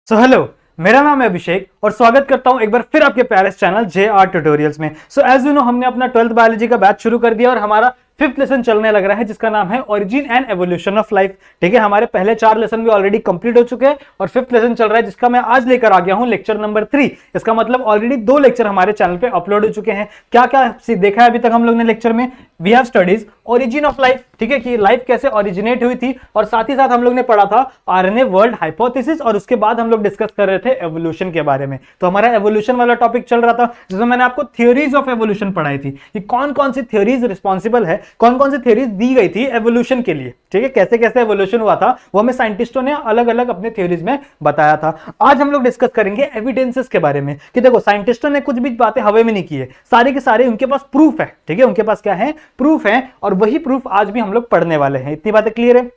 Hello, मेरा नाम है अभिषेक और स्वागत करता हूं एक बार फिर आपके प्यारे चैनल JR ट्यूटोरियल्स में। एज यू नो, हमने अपना 12th बायोलॉजी का बैच शुरू कर दिया और हमारा 5th लेसन चलने लग रहा है जिसका नाम है origin and evolution of life. ठीक है, हमारे पहले 4 लेसन भी ऑलरेडी कंप्लीट हो चुके हैं और 5th लेसन चल रहा है जिसका मैं आज लेकर आ गया हूं लेक्चर नंबर 3। इसका मतलब ऑलरेडी 2 लेक्चर हमारे चैनल पे अपलोड हो चुके हैं। क्या क्या देखा है अभी तक हम लोग ने लेक्चर में? We have studies origin of life, ठीक है, कि लाइफ कैसे ओरिजिनेट हुई थी, और साथ ही साथ हम लोग ने पढ़ा था आरएनए वर्ल्ड हाइपोथेसिस, और उसके बाद हम लोग डिस्कस कर रहे थे एवोल्यूशन के बारे में। तो हमारा एवोल्यूशन वाला टॉपिक चल रहा था जिसमें मैंने आपको थियोरीज ऑफ एवोल्यूशन पढ़ाई थी कि कौन कौन सी थियोरीज रिस्पॉन्सिबल है, कौन कौन सी थियोरीज दी गई थी एवोल्यूशन के लिए। ठीक है, कैसे कैसे एवोल्यूशन हुआ था वो हमें साइंटिस्टों ने अलग अलग अपने थियोरीज में बताया था। आज हम लोग डिस्कस करेंगे एविडेंसेस के बारे में कि देखो, साइंटिस्टों ने कुछ भी बातें हवा में नहीं की है, सारे के सारे उनके पास प्रूफ है। ठीक है, उनके पास क्या है? प्रूफ है, और वही प्रूफ आज भी हम लोग पढ़ने वाले हैं। इतनी बातें क्लियर है?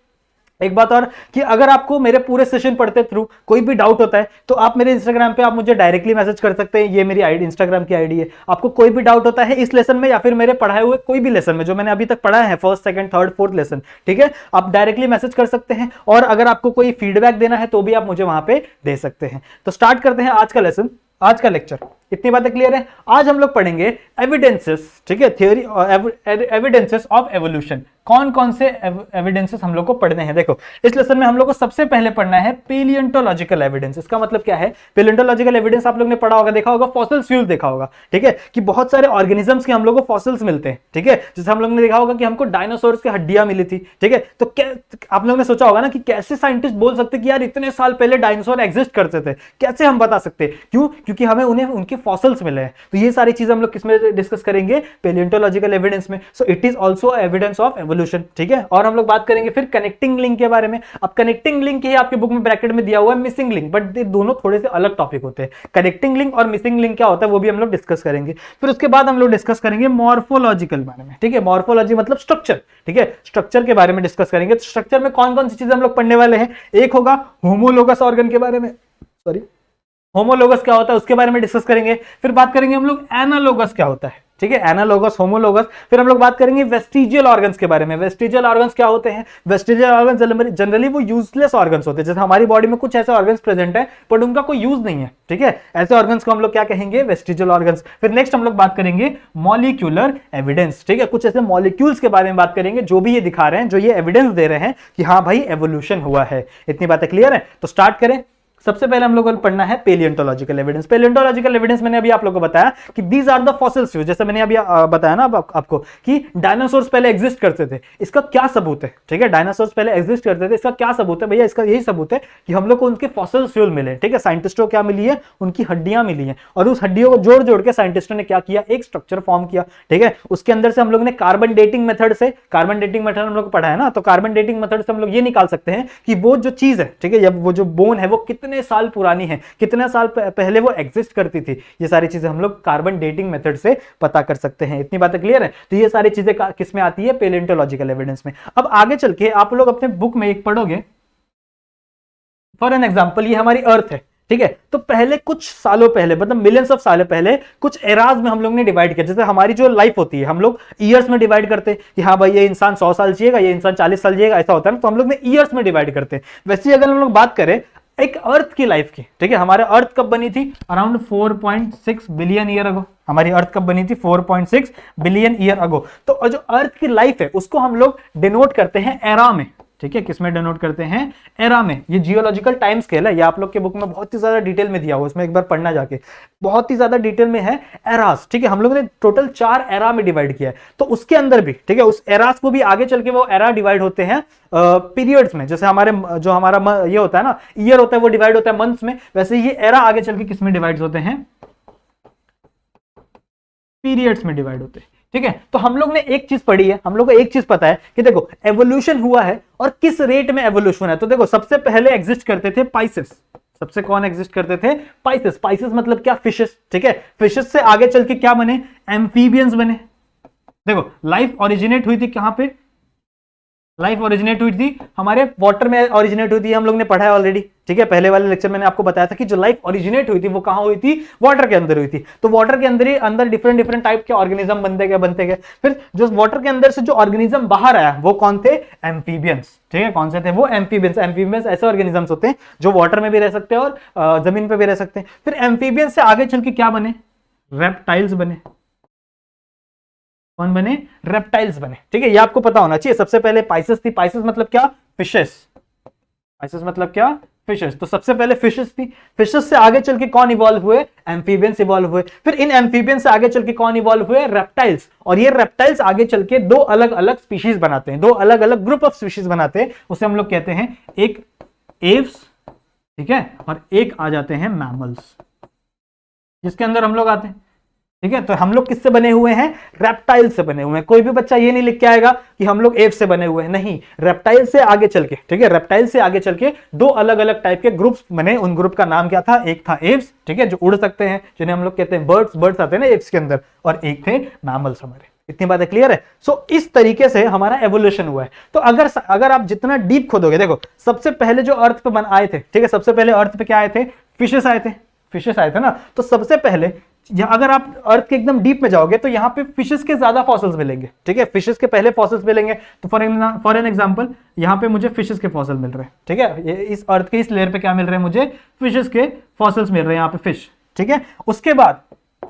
एक बात और कि अगर आपको मेरे पूरे सेशन पढ़ते थ्रू कोई भी डाउट होता है तो आप मेरे इंस्टाग्राम पे आप मुझे डायरेक्टली मैसेज कर सकते हैं। ये मेरी आईडी, इंस्टाग्राम की आईडी है। आपको कोई भी डाउट होता है इस लेसन में या फिर मेरे पढ़ाए हुए कोई भी लेसन में जो मैंने अभी तक पढ़ा है, first, second, third, fourth lesson, ठीक है, आप डायरेक्टली मैसेज कर सकते हैं। और अगर आपको कोई फीडबैक देना है तो भी आप मुझे वहां पे दे सकते हैं। तो स्टार्ट करते हैं आज का लेसन, आज का लेक्चर। इतनी बातें क्लियर है? आज हम लोग पढ़ेंगे एविडेंसेस, ठीक है, थियोरी एविडेंसेस ऑफ एवोल्यूशन। कौन कौन से एविडेंसेस हम लोग को पढ़ने हैं? देखो, इस लेसन में हम लोग को सबसे पहले पढ़ना है पेलियोंटोलॉजिकल एविडेंस। इसका मतलब क्या है? पेलियोंटोलॉजिकल एविडेंस आप लोग ने पढ़ा होगा, देखा होगा, फॉसिल फ्यूल देखा होगा। ठीक है, कि बहुत सारे ऑर्गेनिजम्स के हम लोग को फॉसिल्स मिलते हैं। ठीक है, जैसे हम लोग ने देखा होगा कि हमको डायनासोर्स की हड्डियां मिली थी। ठीक है, तो आप लोग ने सोचा होगा ना कि कैसे साइंटिस्ट बोल सकते कि यार इतने साल पहले डायनासोर एग्जिस्ट करते थे, कैसे हम बता सकते? क्यों? क्योंकि हमें उन्हें उनके फॉसिल्स मिले हैं। तो ये सारी चीजें हम लोग किसमें डिस्कस करेंगे? पेलियोंटोलॉजिकल एविडेंस में। सो it is also evidence of evolution. ठीक है, और हम लोग बात करेंगे फिर कनेक्टिंग लिंक के बारे में। अब कनेक्टिंग लिंक ही आपके बुक में ब्रैकेट में दिया हुआ है मिसिंग लिंक, बट ये दोनों थोड़े से अलग टॉपिक होते हैं। कनेक्टिंग लिंक और मिसिंग लिंक क्या होता है वो भी हम लोग डिस्कस करेंगे। फिर उसके बाद हम लोग डिस्कस करेंगे मॉर्फोलॉजिकल बारे में। ठीक है, मॉर्फोलॉजी मतलब स्ट्रक्चर। ठीक है, स्ट्रक्चर के बारे में डिस्कस करेंगे। तो स्ट्रक्चर में कौन कौन सी चीजें हम लोग पढ़ने वाले हैं? एक होगा होमोलोगस ऑर्गन के बारे में, सॉरी, होमोलोगस क्या होता है उसके बारे में डिस्कस करेंगे। फिर बात करेंगे हम लोग एनालोगस क्या होता है। ठीक है, एनालोगस, होमोलोगस। फिर हम लोग बात करेंगे वेस्टिजियल ऑर्गन्स के बारे में। वेस्टिजियल ऑर्गन्स क्या होते हैं? वेस्टिजियल ऑर्गन्स जनरली वो यूजलेस ऑर्गन्स होते हैं। जैसे हमारी बॉडी में कुछ ऐसे ऑर्गन्स प्रेजेंट है बट उनका कोई यूज नहीं है। ठीक है, ऐसे ऑर्गन्स को हम लोग क्या कहेंगे? Vestigial organs. फिर नेक्स्ट हम लोग बात करेंगे मॉलिक्यूलर एविडेंस। ठीक है, कुछ ऐसे मॉलिक्यूल्स के बारे में बात करेंगे जो भी ये दिखा रहे हैं, जो ये एविडेंस दे रहे हैं कि हाँ भाई एवोल्यूशन हुआ है। इतनी बातें क्लियर है? तो स्टार्ट करें। सबसे पहले हम लोगों को पढ़ना है पेलियोंटोलॉजिकल एविडेंस। पेलियोंटोलॉजिकल एविडेंस मैंने अभी आप लोगों को बताया कि दीज आर द फॉसिल्स, जैसे मैंने अभी बताया ना आपको कि डायनासोर्स पहले एग्जिस्ट करते थे। इसका क्या सबूत है? ठीक है, डायनासोर्स पहले एग्जिस्ट करते थे, इसका क्या सबूत है भैया? इसका यही सबूत है कि हम लोग को उनके फॉसिल फ्यूल मिले। ठीक है, साइंटिस्टों को क्या मिली है? उनकी हड्डियां मिली हैं, और उस हड्डियों को जोड़ जोड़ के साइंटिस्टों ने क्या किया? एक स्ट्रक्चर फॉर्म किया। ठीक है, उसके अंदर से हम लोग ने कार्बन डेटिंग मेथड से, कार्बन डेटिंग मेथड हम लोग पढ़ा है ना, तो कार्बन डेटिंग मेथड से हम लोग ये निकाल सकते हैं कि वो जो चीज है, ठीक है, वो जो बोन है वो कितने साल पुरानी है, कितने साल पहले वो एग्जिस्ट करती थी। ये सारी चीजें हम लोग कार्बन डेटिंग मेथड से पता कर सकते हैं। इतनी बातें क्लियर है? तो ये सारी चीजें किस में आती है? पेलियोंटोलॉजिकल एविडेंस में। अब आगे चल के आप लोग अपने बुक में एक पढ़ोगे, फॉर एन एग्जांपल ये हमारी अर्थ है। ठीक है, तो पहले कुछ सालों पहले, मतलब मिलियंस ऑफ सालों पहले, कुछ एराज में हम लोग ने डिवाइड किया। जैसे हमारी जो लाइफ होती है हम लोग ईयर्स में डिवाइड करते हैं कि हाँ भाई ये इंसान 100 साल जिएगा, ये इंसान 40 साल जिएगा, ऐसा होता है ना, तो हम लोग ने ईयर्स में डिवाइड करते हैं। वैसे ही अगर हम लोग बात करें एक अर्थ की लाइफ की, ठीक है, हमारे अर्थ कब बनी थी? Around 4.6 billion year ago. हमारी अर्थ कब बनी थी? 4.6 बिलियन ईयर अगो। तो जो अर्थ की लाइफ है उसको हम लोग डिनोट करते हैं एरा में। ठीक है, किसमें डिनोट करते हैं? एरा में। ये जियोलॉजिकल टाइम स्केल है, ये आप लोग के बुक में बहुत ही ज्यादा डिटेल में दिया हुआ, उसमें एक बार पढ़ना जाके, बहुत ही ज्यादा डिटेल में है एरास। ठीक है, हम लोगों ने टोटल 4 एरा में डिवाइड किया है। तो उसके अंदर भी, ठीक है, उस एरास को भी आगे चल के वो एरा डिवाइड होते हैं पीरियड्स में। जैसे हमारे जो हमारा ये होता है ना, ईयर होता है, वो डिवाइड होता है मंथ्स में। वैसे ये एरा आगे चल के किसमें डिवाइड होते हैं? पीरियड्स में डिवाइड होते हैं। ठीक है, तो हम लोग ने एक चीज पढ़ी है, हम लोग को एक चीज पता है कि देखो एवोल्यूशन हुआ है और किस रेट में एवोल्यूशन है। तो देखो, सबसे पहले एग्जिस्ट करते थे पाइसेस। सबसे कौन एग्जिस्ट करते थे? पाइसेस। पाइसेस मतलब क्या? फिशेस। ठीक है, फिशेस से आगे चल के क्या बने? एम्फीबियंस बने। देखो, लाइफ ओरिजिनेट हुई थी कहां पे? लाइफ ओरिजिनेट हुई थी हमारे वाटर में, ओरिजिनेट हुई थी, हम लोग ने पढ़ा है ऑलरेडी। ठीक है, पहले वाले लेक्चर मैंने आपको बताया था कि जो लाइफ ओरिजिनेट हुई थी वो कहां हुई थी, वाटर के अंदर हुई थी। तो वाटर के अंदर ही अंदर डिफरेंट डिफरेंट टाइप के ऑर्गेनिज्म बनते गए। फिर जो वाटर के अंदर से जो ऑर्गेनिज्म बाहर आया वो कौन थे, एम्फीबियंस। ठीक है, कौन से थे वो, एम्फीबियंस। एम्फीबियंस ऐसे ऑर्गेनिजम्स होते हैं जो वाटर में भी रह सकते हैं और जमीन पे भी रह सकते हैं। फिर एम्फीबियंस से आगे चल के क्या बने, रेप्टाइल्स बने। कौन बने, रेप्टाइल्स बने। ठीक है, ये आपको पता होना चाहिए। सबसे पहले पाइसेस थी, पाइसेस मतलब क्या, फिशेस। पाइसेस मतलब क्या, फिशेस। तो सबसे पहले फिशेस थी, फिशेस से आगे चल के कौन इवॉल्व हुए, एम्फीबियंस इवॉल्व हुए। फिर इन एम्फीबियंस से आगे चल के कौन इवॉल्व हुए, रेप्टाइल्स। और ये रेप्टाइल्स आगे चल के दो अलग अलग स्पीशीज बनाते हैं, दो अलग अलग ग्रुप ऑफ स्पीशीज बनाते हैं। उसे हम लोग कहते हैं एक एव्स, ठीक है, और एक आ जाते हैं मैमल्स, जिसके अंदर हम लोग आते हैं। ठीक है, तो हम लोग किससे बने हुए हैं, रेप्टाइल से बने हुए हैं। कोई भी बच्चा ये नहीं लिख के आएगा कि हम लोग एव से बने हुए हैं, नहीं, रेप्टाइल से आगे चल के, ठीक है, रेप्टाइल से आगे चल के दो अलग अलग टाइप के ग्रुप्स बने। उन ग्रुप का नाम क्या था, एक था एव्स, ठीक है, जो उड़ सकते हैं, जिन्हें हम लोग कहते हैं बर्ड्स, बर्ड्स आते हैं ना एव्स के अंदर, और एक थे मैमल्स हमारे। इतनी बातें क्लियर है। सो इस तरीके से हमारा एवोल्यूशन हुआ है। तो अगर आप जितना डीप खोदोगे, देखो सबसे पहले जो अर्थ पे आए थे, ठीक है, सबसे पहले अर्थ पे क्या आए थे, फिशेस आए थे, फिशेस आए थे ना। तो सबसे पहले अगर आप अर्थ के एकदम डीप में जाओगे तो यहां पे फिशेस के ज्यादा फॉसिल्स मिलेंगे। ठीक है, फिशेस के पहले फॉसिल्स मिलेंगे। तो फॉर एन एग्जांपल यहां पे मुझे फिशेस के फॉसिल मिल रहे हैं। ठीक है, ये इस अर्थ के इस लेयर पे क्या मिल रहे हैं, मुझे फिशेस के फॉसिल्स मिल रहे हैं, यहां पे फिश। ठीक है, उसके बाद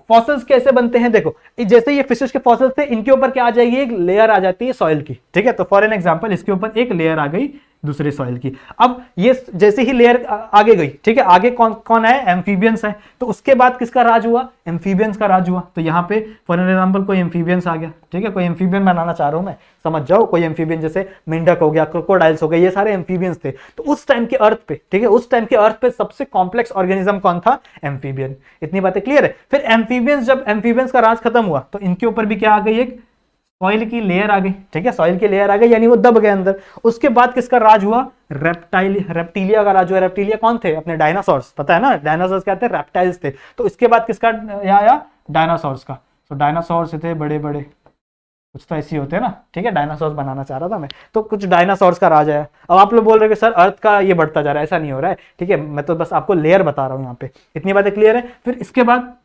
फॉसिल्स कैसे बनते हैं, देखो जैसे ये फिशेस के फॉसिल्स थे, इनके ऊपर क्या आ जाएगी, एक लेयर आ जाती है सॉइल की। ठीक है, तो फॉर एन एग्जांपल इसके ऊपर एक लेयर आ गई दूसरे सॉइल की। अब ये जैसे ही लेयर आगे गई, ठीक है, आगे कौन कौन है, एम्फीबियंस है। तो उसके बाद किसका राज हुआ, एम्फीबियंस का राज हुआ। तो यहाँ पे फॉर एग्जांपल कोई एम्फीबियंस आ गया, ठीक है, कोई एम्फीबियन बनाना चाह रहा हूं मैं, समझ जाओ, कोई एम्फीबियन जैसे मेंढक हो गया, क्रोकोडाइल्स हो गए, ये सारे एम्फीबियंस थे। तो उस टाइम के अर्थ पे, ठीक है, उस टाइम के अर्थ पे सबसे कॉम्प्लेक्स ऑर्गेनिज्म कौन था, एम्फीबियन। इतनी बातें क्लियर है। फिर एम्फीबियंस, जब एम्फीबियंस का राज खत्म हुआ तो इनके ऊपर भी क्या आ गई, एक सॉइल की लेयर आ गई। ठीक है, सॉइल की लेयर आ गई, यानी वो दब गए अंदर। उसके बाद किसका राज हुआ, रेप्टिलिया का राज हुआ। रेप्टिलिया कौन थे, अपने डायनासोर्स, पता है ना, डायनासोर्स क्या थे, रेप्टाइल्स थे। तो इसके बाद किसका आया, डायनासोर्स का। तो डायनासोर्स थे बड़े बड़े, कुछ तो ऐसे होते हैं ना। ठीक है, डायनासोर्स बनाना चाह रहा था मैं, तो कुछ डायनासोर्स का राज आया। अब आप लोग बोल रहे हो कि सर अर्थ का ये बढ़ता जा रहा है, ऐसा नहीं हो रहा है। ठीक है, मैं तो बस आपको लेयर बता रहा हूं यहाँ पे। इतनी बातें क्लियर है। फिर इसके बाद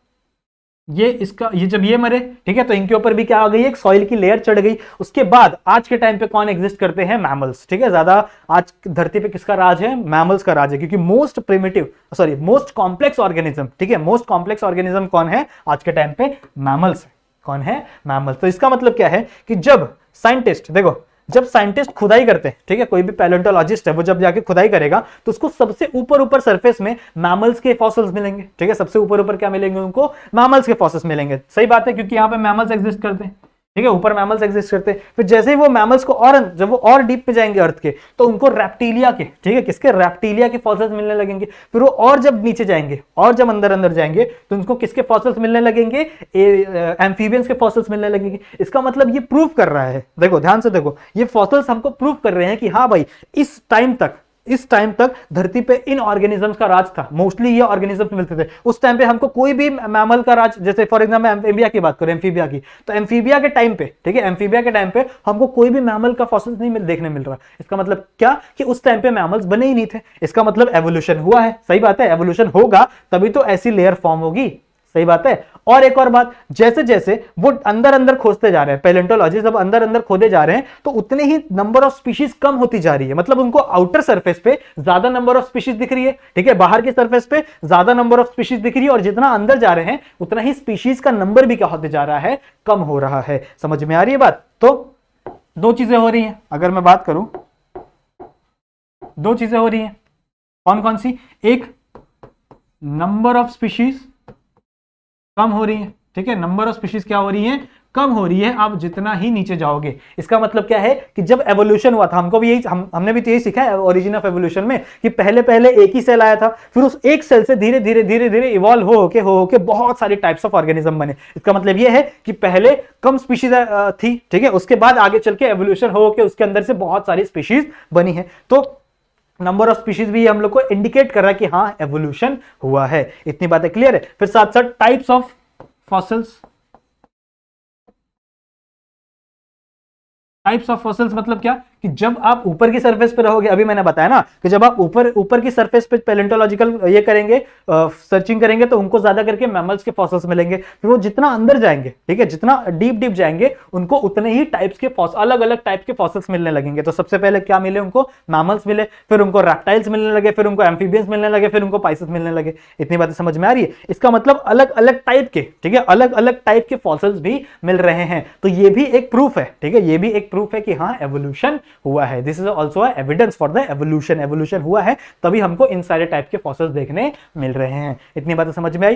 ये जब ये मरे, ठीक है, तो इनके ऊपर भी क्या आ गई, एक सॉइल की लेयर चढ़ गई। उसके बाद आज के टाइम पे कौन एग्जिस्ट करते हैं, मैमल्स। ठीक है, ज्यादा आज धरती पे किसका राज है, मैमल्स का राज है, क्योंकि मोस्ट कॉम्प्लेक्स ऑर्गेनिज्म, ठीक है, मोस्ट कॉम्प्लेक्स ऑर्गेनिज्म कौन है आज के टाइम पे, मैमल्स है। कौन है, मैमल्स। तो इसका मतलब क्या है कि जब साइंटिस्ट, देखो जब साइंटिस्ट खुदाई करते हैं, ठीक है, कोई भी पैलेंटोलॉजिस्ट है, वो जब जाके खुदाई करेगा तो उसको सबसे ऊपर सरफेस में मैमल्स के फॉसिल्स मिलेंगे। ठीक है, सबसे ऊपर क्या मिलेंगे उनको, मैमल्स के फॉसिल्स मिलेंगे। सही बात है, क्योंकि यहाँ पे मैमल्स एग्जिस्ट करते हैं। ठीक है, ऊपर मैमल्स एग्जिस्ट करते हैं। फिर जैसे ही वो मैमल्स को जब वो और डीप पे जाएंगे अर्थ के, तो उनको रेप्टिलिया के, ठीक है, किसके, रेप्टिलिया के फॉसिल्स मिलने लगेंगे। फिर वो और जब नीचे जाएंगे और जब अंदर जाएंगे तो उनको किसके फॉसिल्स मिलने लगेंगे, एम्फीबियंस के फॉसिल्स मिलने लगेंगे। इसका मतलब ये प्रूव कर रहा है, देखो ध्यान से देखो, ये फॉसिल्स हमको प्रूव कर रहे हैं कि हाँ भाई, इस टाइम तक धरती पे इन ऑर्गेनिजम्स का राज था। मोस्टली ये ऑर्गेनिजम्स मिलते थे उस टाइम पे हमको। कोई भी मैमल का राज, जैसे फॉर एग्जांपल एम्फीबिया की बात करें, एम्फीबिया की, तो एम्फीबिया के टाइम पे, ठीक है, एम्फीबिया के टाइम पे हमको कोई भी मैमल का फॉसिल्स नहीं देखने मिल रहा। इसका मतलब क्या, कि उस टाइम पे मैमल्स बने ही नहीं थे। इसका मतलब एवोल्यूशन हुआ है। सही बात है, एवोल्यूशन होगा तभी तो ऐसी लेयर फॉर्म होगी। सही बात है। और एक और बात, जैसे जैसे वो अंदर खोदते जा रहे हैं, पैलेंटोलॉजिस्ट जब अंदर खोदे जा रहे हैं, तो उतने ही नंबर ऑफ स्पीशीज कम होती जा रही है। मतलब उनको आउटर सरफेस पे ज्यादा नंबर ऑफ स्पीशीज दिख रही है, ठीक है, बाहर की सरफेस पे ज्यादा नंबर ऑफ स्पीशीज दिख रही है, और जितना अंदर जा रहे हैं उतना ही स्पीशीज का नंबर भी क्या होते जा रहा है, कम हो रहा है। समझ में आ रही है बात। तो दो चीजें हो रही हैं, अगर मैं बात करूं, दो चीजें हो रही हैं। कौन कौन सी, एक नंबर ऑफ स्पीशीज कम हो रही है, ठीक है, नंबर ऑफ स्पीशीज क्या हो रही है, कम हो रही है। आप जितना ही नीचे जाओगे, इसका मतलब क्या है कि जब एवोल्यूशन हुआ था, हमको भी यही हमने भी तो यही सीखा है ओरिजिन ऑफ एवोल्यूशन में, कि पहले एक ही सेल आया था, फिर उस एक सेल से धीरे धीरे इवॉल्व हो के बहुत सारी टाइप्स ऑफ ऑर्गेनिज्म बने। इसका मतलब यह है कि पहले कम स्पीशीज थी, ठीक है, उसके बाद आगे चल के एवोल्यूशन हो के उसके अंदर से बहुत सारी स्पीशीज बनी है। तो नंबर ऑफ स्पीशीज भी हम लोग को इंडिकेट कर रहा है कि हाँ एवोल्यूशन हुआ है। इतनी बातें क्लियर है। फिर साथ साथ types of fossils, types of fossils मतलब क्या, कि जब आप ऊपर की सरफेस पे रहोगे, अभी मैंने बताया ना कि जब आप ऊपर की सरफेस पे पैलेंटोलॉजिकल ये करेंगे, सर्चिंग करेंगे, तो उनको ज्यादा करके मैमल्स के फॉसिल्स मिलेंगे। फिर वो जितना अंदर जाएंगे, ठीक है, जितना डीप जाएंगे, उनको उतने ही टाइप्स के अलग अलग टाइप के फॉसिल्स मिलने लगेंगे। तो सबसे पहले क्या मिले उनको? मैमल्स मिले, फिर उनको रेप्टाइल्स मिलने लगे, फिर उनको एम्फीबियंस मिलने लगे, फिर उनको पाइसेस मिलने लगे। इतनी बातें समझ में आ रही है? इसका मतलब अलग अलग टाइप के, ठीक है, अलग अलग टाइप के फॉसिल्स भी मिल रहे हैं। तो ये भी एक प्रूफ है, ठीक है, ये भी एक प्रूफ है कि हाँ एवोल्यूशन हुआ है। This is also evidence for the evolution. Evolution हुआ है तभी हमको इन सारे टाइप के फॉसिल्स देखने मिल रहे हैं। इतनी बातें समझ में आई?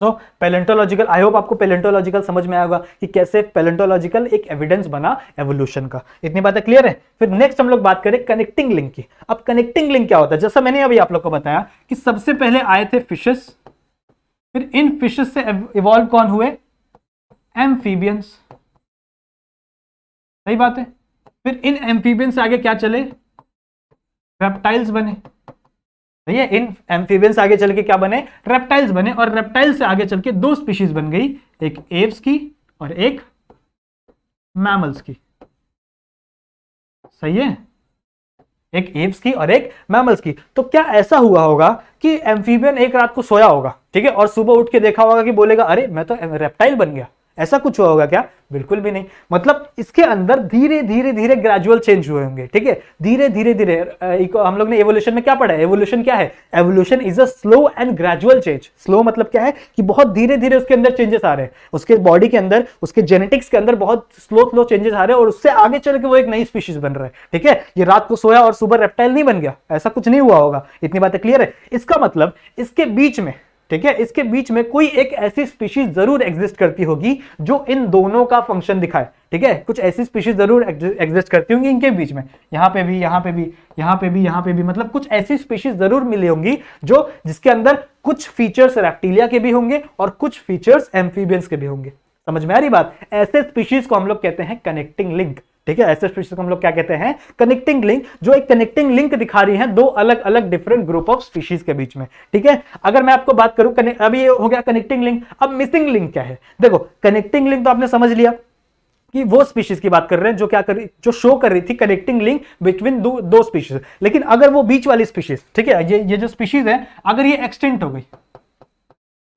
तो पैलेंटोलॉजिकल, आई होप आपको पैलेंटोलॉजिकल समझ में आएगा कि कैसे पैलेंटोलॉजिकल एक एविडेंस बना एवोल्यूशन का। इतनी बातें क्लियर है? फिर नेक्स्ट हम लोग बात करें कनेक्टिंग लिंक की। अब कनेक्टिंग लिंक क्या होता है? जैसा मैंने अभी आप लोग को बताया कि सबसे पहले आए थे फिशेस, फिर इन फिशेस से इवॉल्व कौन हुए? एम्फीबियंस। सही बात है। फिर इन एम्फीबियंस से आगे क्या चले? रेप्टाइल्स बने। सही है। इन एम्फीबियंस आगे चल के क्या बने? रेप्टाइल्स बने। और रेप्टाइल्स से आगे चल के दो स्पीशीज बन गई, एक एव्स की और एक मैमल्स की। सही है, एक एव्स की और एक मैमल्स की। तो क्या ऐसा हुआ होगा कि एम्फीबियन एक रात को सोया होगा, ठीक है, और सुबह उठ के देखा होगा कि बोलेगा अरे मैं तो रेप्टाइल बन गया? ऐसा कुछ हुआ होगा क्या? बिल्कुल भी नहीं। मतलब इसके अंदर धीरे धीरे धीरे ग्रेजुअल चेंज हुए होंगे, ठीक है, धीरे धीरे धीरे। हम लोग ने एवोल्यूशन में क्या पढ़ा है? एवोल्यूशन क्या है? Evolution is a slow and gradual change. Slow मतलब क्या है कि बहुत धीरे धीरे उसके अंदर चेंजेस आ रहे हैं, उसके बॉडी के अंदर, उसके जेनेटिक्स के अंदर बहुत स्लो चेंजेस आ रहे हैं, और उससे आगे चल के वो एक नई स्पीशीज बन रहा है, ठीक है। ये रात को सोया और सुबह रेप्टाइल नहीं बन गया, ऐसा कुछ नहीं हुआ होगा। इतनी बातें क्लियर है? इसका मतलब इसके बीच में, ठीक है, इसके बीच में कोई एक ऐसी स्पीशीज जरूर एग्जिस्ट करती होगी जो इन दोनों का फंक्शन दिखाए, ठीक है। कुछ ऐसी स्पीशीज जरूर एग्जिस्ट करती होंगी इनके बीच में, यहां पे भी, यहां पे भी, यहां पे भी, यहां पे भी। मतलब कुछ ऐसी स्पीशीज जरूर मिली होंगी जो जिसके अंदर कुछ फीचर्स रेप्टिलिया के भी होंगे और कुछ फीचर्स एम्फीबियंस के भी होंगे। समझ में आ रही बात? ऐसे स्पीशीज को हम लोग कहते हैं कनेक्टिंग लिंक, ठीक है। ऐसे स्पीशीज को हम लोग क्या कहते हैं? Connecting link. जो एक कनेक्टिंग लिंक दिखा रही है दो अलग अलग डिफरेंट ग्रुप ऑफ स्पीशीज के बीच में, ठीक है। अगर मैं आपको बात करूं, अभी ये हो गया कनेक्टिंग लिंक। अब मिसिंग लिंक क्या है? देखो, कनेक्टिंग लिंक तो आपने समझ लिया कि वो स्पीशीज की बात कर रहे हैं जो क्या कर रही, जो शो कर रही थी कनेक्टिंग लिंक बिटवीन दो स्पीशीज। लेकिन अगर वो बीच वाली स्पीशीज, ठीक है, ये जो स्पीशीज है, अगर ये एक्सटिंक्ट हो गई,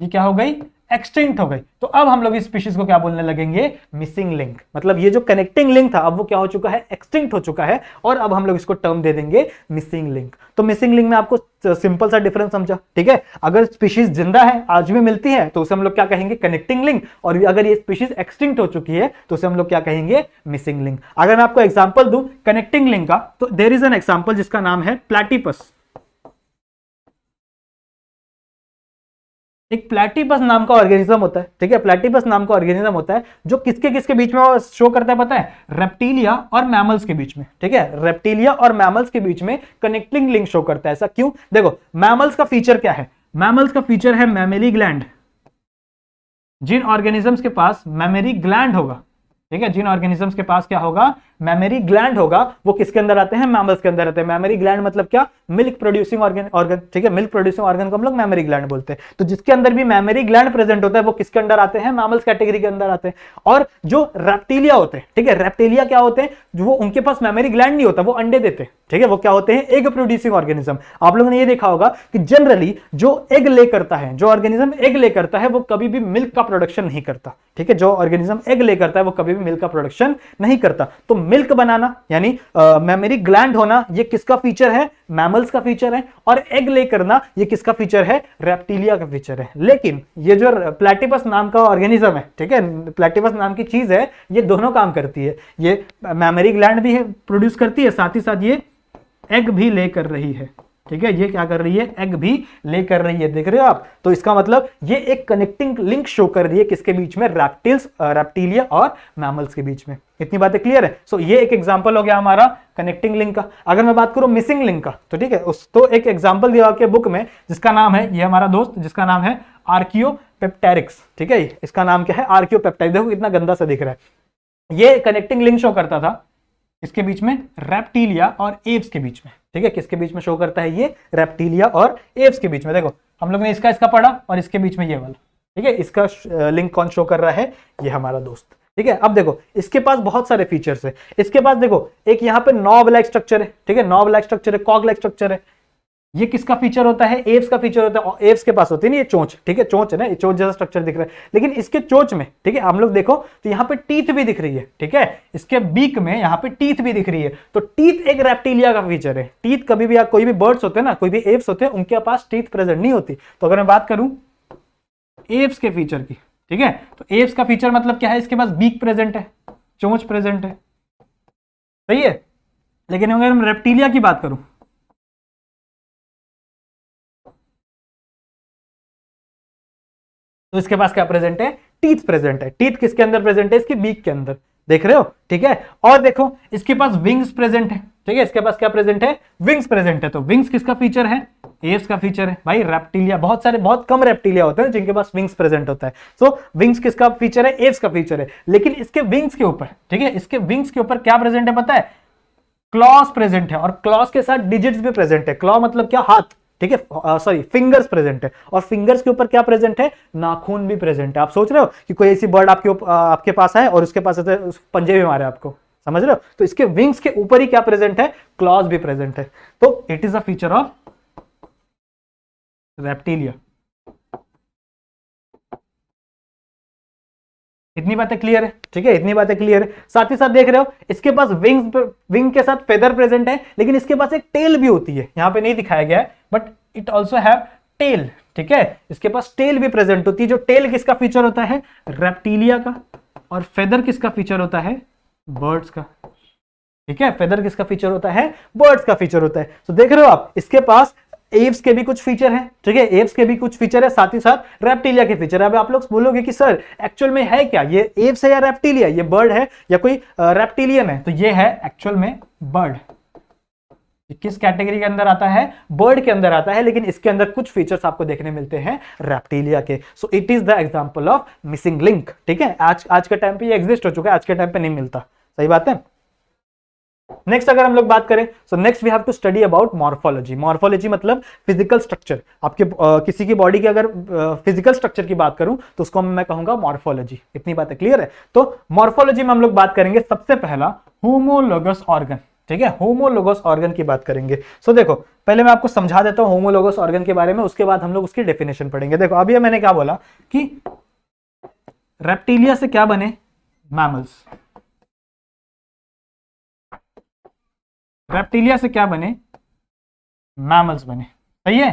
ये क्या हो गई? एक्सटिंक्ट हो गई, तो अब हम लोग इस स्पीशीज को क्या बोलने लगेंगे? Missing link. मतलब ये जो कनेक्टिंग लिंक था अब वो क्या हो चुका है? एक्सटिंक्ट हो चुका है, और अब हम लोग इसको टर्म दे देंगे मिसिंग लिंक। तो मिसिंग लिंक में आपको सिंपल सा डिफरेंस समझा, ठीक है। अगर स्पीशीज जिंदा है, आज भी मिलती है, तो उसे हम लोग क्या कहेंगे? Connecting link. और अगर ये स्पीशीज एक्सटिंक्ट हो चुकी है तो उसे हम लोग क्या कहेंगे? Missing link. अगर मैं आपको एग्जांपल दूं कनेक्टिंग लिंक का, तो देयर इज एन एग्जांपल जिसका नाम है प्लैटिपस। एक प्लैटिपस नाम का ऑर्गेनिज्म होता है, ठीक है, प्लैटिपस नाम का ऑर्गेनिज्म होता है जो किसके किसके बीच में शो करता है पता है? रेप्टिलिया और मैमल्स के बीच में, ठीक है। रेप्टिलिया और मैमल्स के बीच में कनेक्टिंग लिंक शो करता है। ऐसा क्यों? देखो, मैमल्स का फीचर क्या है? मैमल्स का फीचर है मैमेरी ग्लैंड। जिन ऑर्गेनिजम्स के पास मैमेरी ग्लैंड होगा, ठीक है, जिन ऑर्गेनिजम्स के पास क्या होगा? मैमेरी ग्लैंड होगा, वो किसके अंदर आते हैं? मैमल्स के अंदर आते हैं। मैमेरी ग्लैंड मतलब क्या? मिल्क प्रोड्यूसिंग ऑर्गन, ठीक है, मिल्क प्रोड्यूसिंग ऑर्गन को हम लोग मैमेरी ग्लैंड बोलते हैं। तो जिसके अंदर भी मैमेरी ग्लैंड प्रेजेंट होता है वो किसके अंदर आते हैं? मैमल्स कैटेगरी के अंदर आते हैं। और जो रेप्टिलिया होते हैं, ठीक है, रेप्टिलिया क्या होते हैं? वो उनके पास मैमेरी ग्लैंड नहीं होता, वो अंडे देते हैं, ठीक है, वो क्या होते हैं? Egg producing organism. आप लोगों ने ये देखा होगा कि जनरली जो एग ले करता है, जो ऑर्गेनिज्म एग ले करता है, वो कभी भी मिल्क का प्रोडक्शन नहीं करता, ठीक है। जो ऑर्गेनिज्म एग ले करता है वो कभी भी मिल्क का प्रोडक्शन नहीं करता। तो मिल्क बनाना यानी मैमेरी ग्लैंड होना, ये किसका फीचर है? मैमल्स का फीचर है। और एग ले करना, ये किसका फीचर है? रेप्टिलिया का फीचर है। लेकिन ये जो प्लैटिपस नाम का ऑर्गेनिज्म है, ठीक है, प्लैटिपस नाम की चीज है, ये दोनों काम करती है। ये मैमेरी ग्लैंड भी प्रोड्यूस करती है, साथ ही साथ ये एग भी ले कर रही है, ठीक है। ये क्या कर रही है? एग भी ले कर रही है, देख रहे हो आप? तो इसका मतलब ये एक कनेक्टिंग लिंक शो कर रही है किसके बीच में? रेप्टिलिया और मैमल्स के बीच में। इतनी बातें क्लियर है? सो ये एक एग्जांपल हो गया हमारा कनेक्टिंग लिंक का। अगर मैं बात करूं मिसिंग लिंक का, तो ठीक है, तो एक एग्जांपल दिया आपके बुक में जिसका नाम है, ये हमारा दोस्त जिसका नाम है आर्कियोपेप्टेरिक्स, ठीक है। इसका नाम क्या है? आर्कियोपेप्टेरिक्स। देखो कितना गंदा सा दिख रहा है। ये कनेक्टिंग लिंक शो करता था इसके बीच में? रेप्टिलिया और एव्स के बीच में, ठीक है। किसके बीच में शो करता है? ये रेप्टिलिया और एव्स के बीच में। देखो हम लोग ने इसका पढ़ा और इसके बीच में ये वाला, ठीक है। इसका लिंक कौन शो कर रहा है? ये हमारा दोस्त। ठीक है। अब देखो इसके पास बहुत सारे फीचर्स है। इसके पास देखो एक यहाँ पे नॉब लाइक स्ट्रक्चर है, ठीक है, नॉब लाइक स्ट्रक्चर है, कॉग लाइक स्ट्रक्चर है। ये किसका फीचर होता है? एव्स का फीचर होता है। एव्स के पास होती है ना ये चोंच, ठीक है, चोंच है ना, ये चोंच जैसा स्ट्रक्चर दिख रहा है, लेकिन इसके चोंच में, ठीक है, हम लोग देखो तो यहाँ पे टीथ भी दिख रही है, ठीक है, इसके बीक में यहाँ पे टीथ भी दिख रही है। तो टीथ एक रेप्टिलिया का फीचर है। टीथ कभी भी कोई भी बर्ड्स होते हैं ना, कोई भी एव्स होते हैं, उनके पास टीथ प्रेजेंट नहीं होती। तो अगर मैं बात करूं एव्स के फीचर की, ठीक है, तो एव्स का फीचर मतलब क्या है? इसके पास बीक प्रेजेंट है, चोंच प्रेजेंट है, सही है। लेकिन अगर मैं रेप्टिलिया की बात करूं, तो इसके पास क्या प्रेजेंट है? टीथ प्रेजेंट है। टीथ किसके अंदर प्रेजेंट है? इसकी बीक के अंदर, देख रहे हो, ठीक है। और देखो इसके पास विंग्स प्रेजेंट है, ठीक है, इसके पास क्या प्रेजेंट है? विंग्स प्रेजेंट है। तो विंग्स किसका फीचर है? एव्स का फीचर है भाई। रेप्टिलिया बहुत कम रेप्टिलिया होते हैं जिनके पास विंग्स प्रेजेंट होता है। सो विंग्स किसका फीचर है? एव्स का फीचर है। लेकिन इसके विंग्स के ऊपर, ठीक है, इसके विंग्स के ऊपर क्या प्रेजेंट है पता है? क्लॉस प्रेजेंट है, और क्लॉस के साथ डिजिट्स भी प्रेजेंट है। क्लॉ मतलब क्या? हाथ, ठीक है, सॉरी फिंगर्स प्रेजेंट है। और फिंगर्स के ऊपर क्या प्रेजेंट है? नाखून भी प्रेजेंट है। आप सोच रहे हो कि कोई ऐसी बर्ड आपके पास है और उसके पास पंजे भी मारे आपको, समझ रहे हो? तो इसके विंग्स के ऊपर ही क्या प्रेजेंट है? क्लॉज भी प्रेजेंट है। तो it is a feature of reptilia. इतनी बातें क्लियर है, ठीक है, इतनी बातें क्लियर है। साथ ही साथ देख रहे हो इसके पास विंग के साथ फेदर प्रेजेंट है, लेकिन इसके पास एक टेल भी होती है। यहां पे नहीं दिखाया गया है, but it also have tail, ठीक है, इसके पास टेल भी प्रेजेंट होती है। जो टेल किसका फीचर होता है? रेप्टिलिया का। और फेदर किसका फीचर होता है? बर्ड्स का, ठीक है, फेदर किसका फीचर होता है? बर्ड्स का फीचर होता है। तो देख रहे हो आप इसके पास एव्स के भी कुछ फीचर हैं, ठीक है, एव्स के भी कुछ फीचर है, साथ ही साथ रेप्टिलिया के फीचर है। अब आप लोग बोलोगे कि सर एक्चुअल में है क्या, ये एव्स है या रेप्टिलिया, ये बर्ड है या कोई रेप्टिलियन है? तो ये है एक्चुअल में बर्ड। किस कैटेगरी के अंदर आता है? बर्ड के अंदर आता है, लेकिन इसके अंदर कुछ फीचर्स आपको देखने मिलते हैं रेप्टिलिया के। सो it is the example of missing link, ठीक है। आज के टाइम पे ये एग्जिस्ट हो चुका है, आज के टाइम पे नहीं मिलता, सही बात है। नेक्स्ट अगर हम लोग बात करें, so next we have to study about morphology. Morphology मतलब फिजिकल स्ट्रक्चर। आपके किसी की बॉडी के अगर फिजिकल स्ट्रक्चर की बात करूं तो उसको मैं कहूंगा मॉर्फोलॉजी। इतनी बातें क्लियर है। तो मॉर्फोलॉजी में हम लोग बात करेंगे सबसे पहला होमोलोगस ऑर्गन, ठीक है, होमोलोगस ऑर्गन की बात करेंगे। सो देखो पहले मैं आपको समझा देता हूं होमोलोगस ऑर्गन के बारे में, उसके बाद हम लोग उसकी डेफिनेशन पढ़ेंगे। देखो अभी मैंने क्या बोला कि रेप्टिलिया से क्या बने? मैमल्स। रेप्टिलिया से क्या बने? मैमल्स बने, सही है,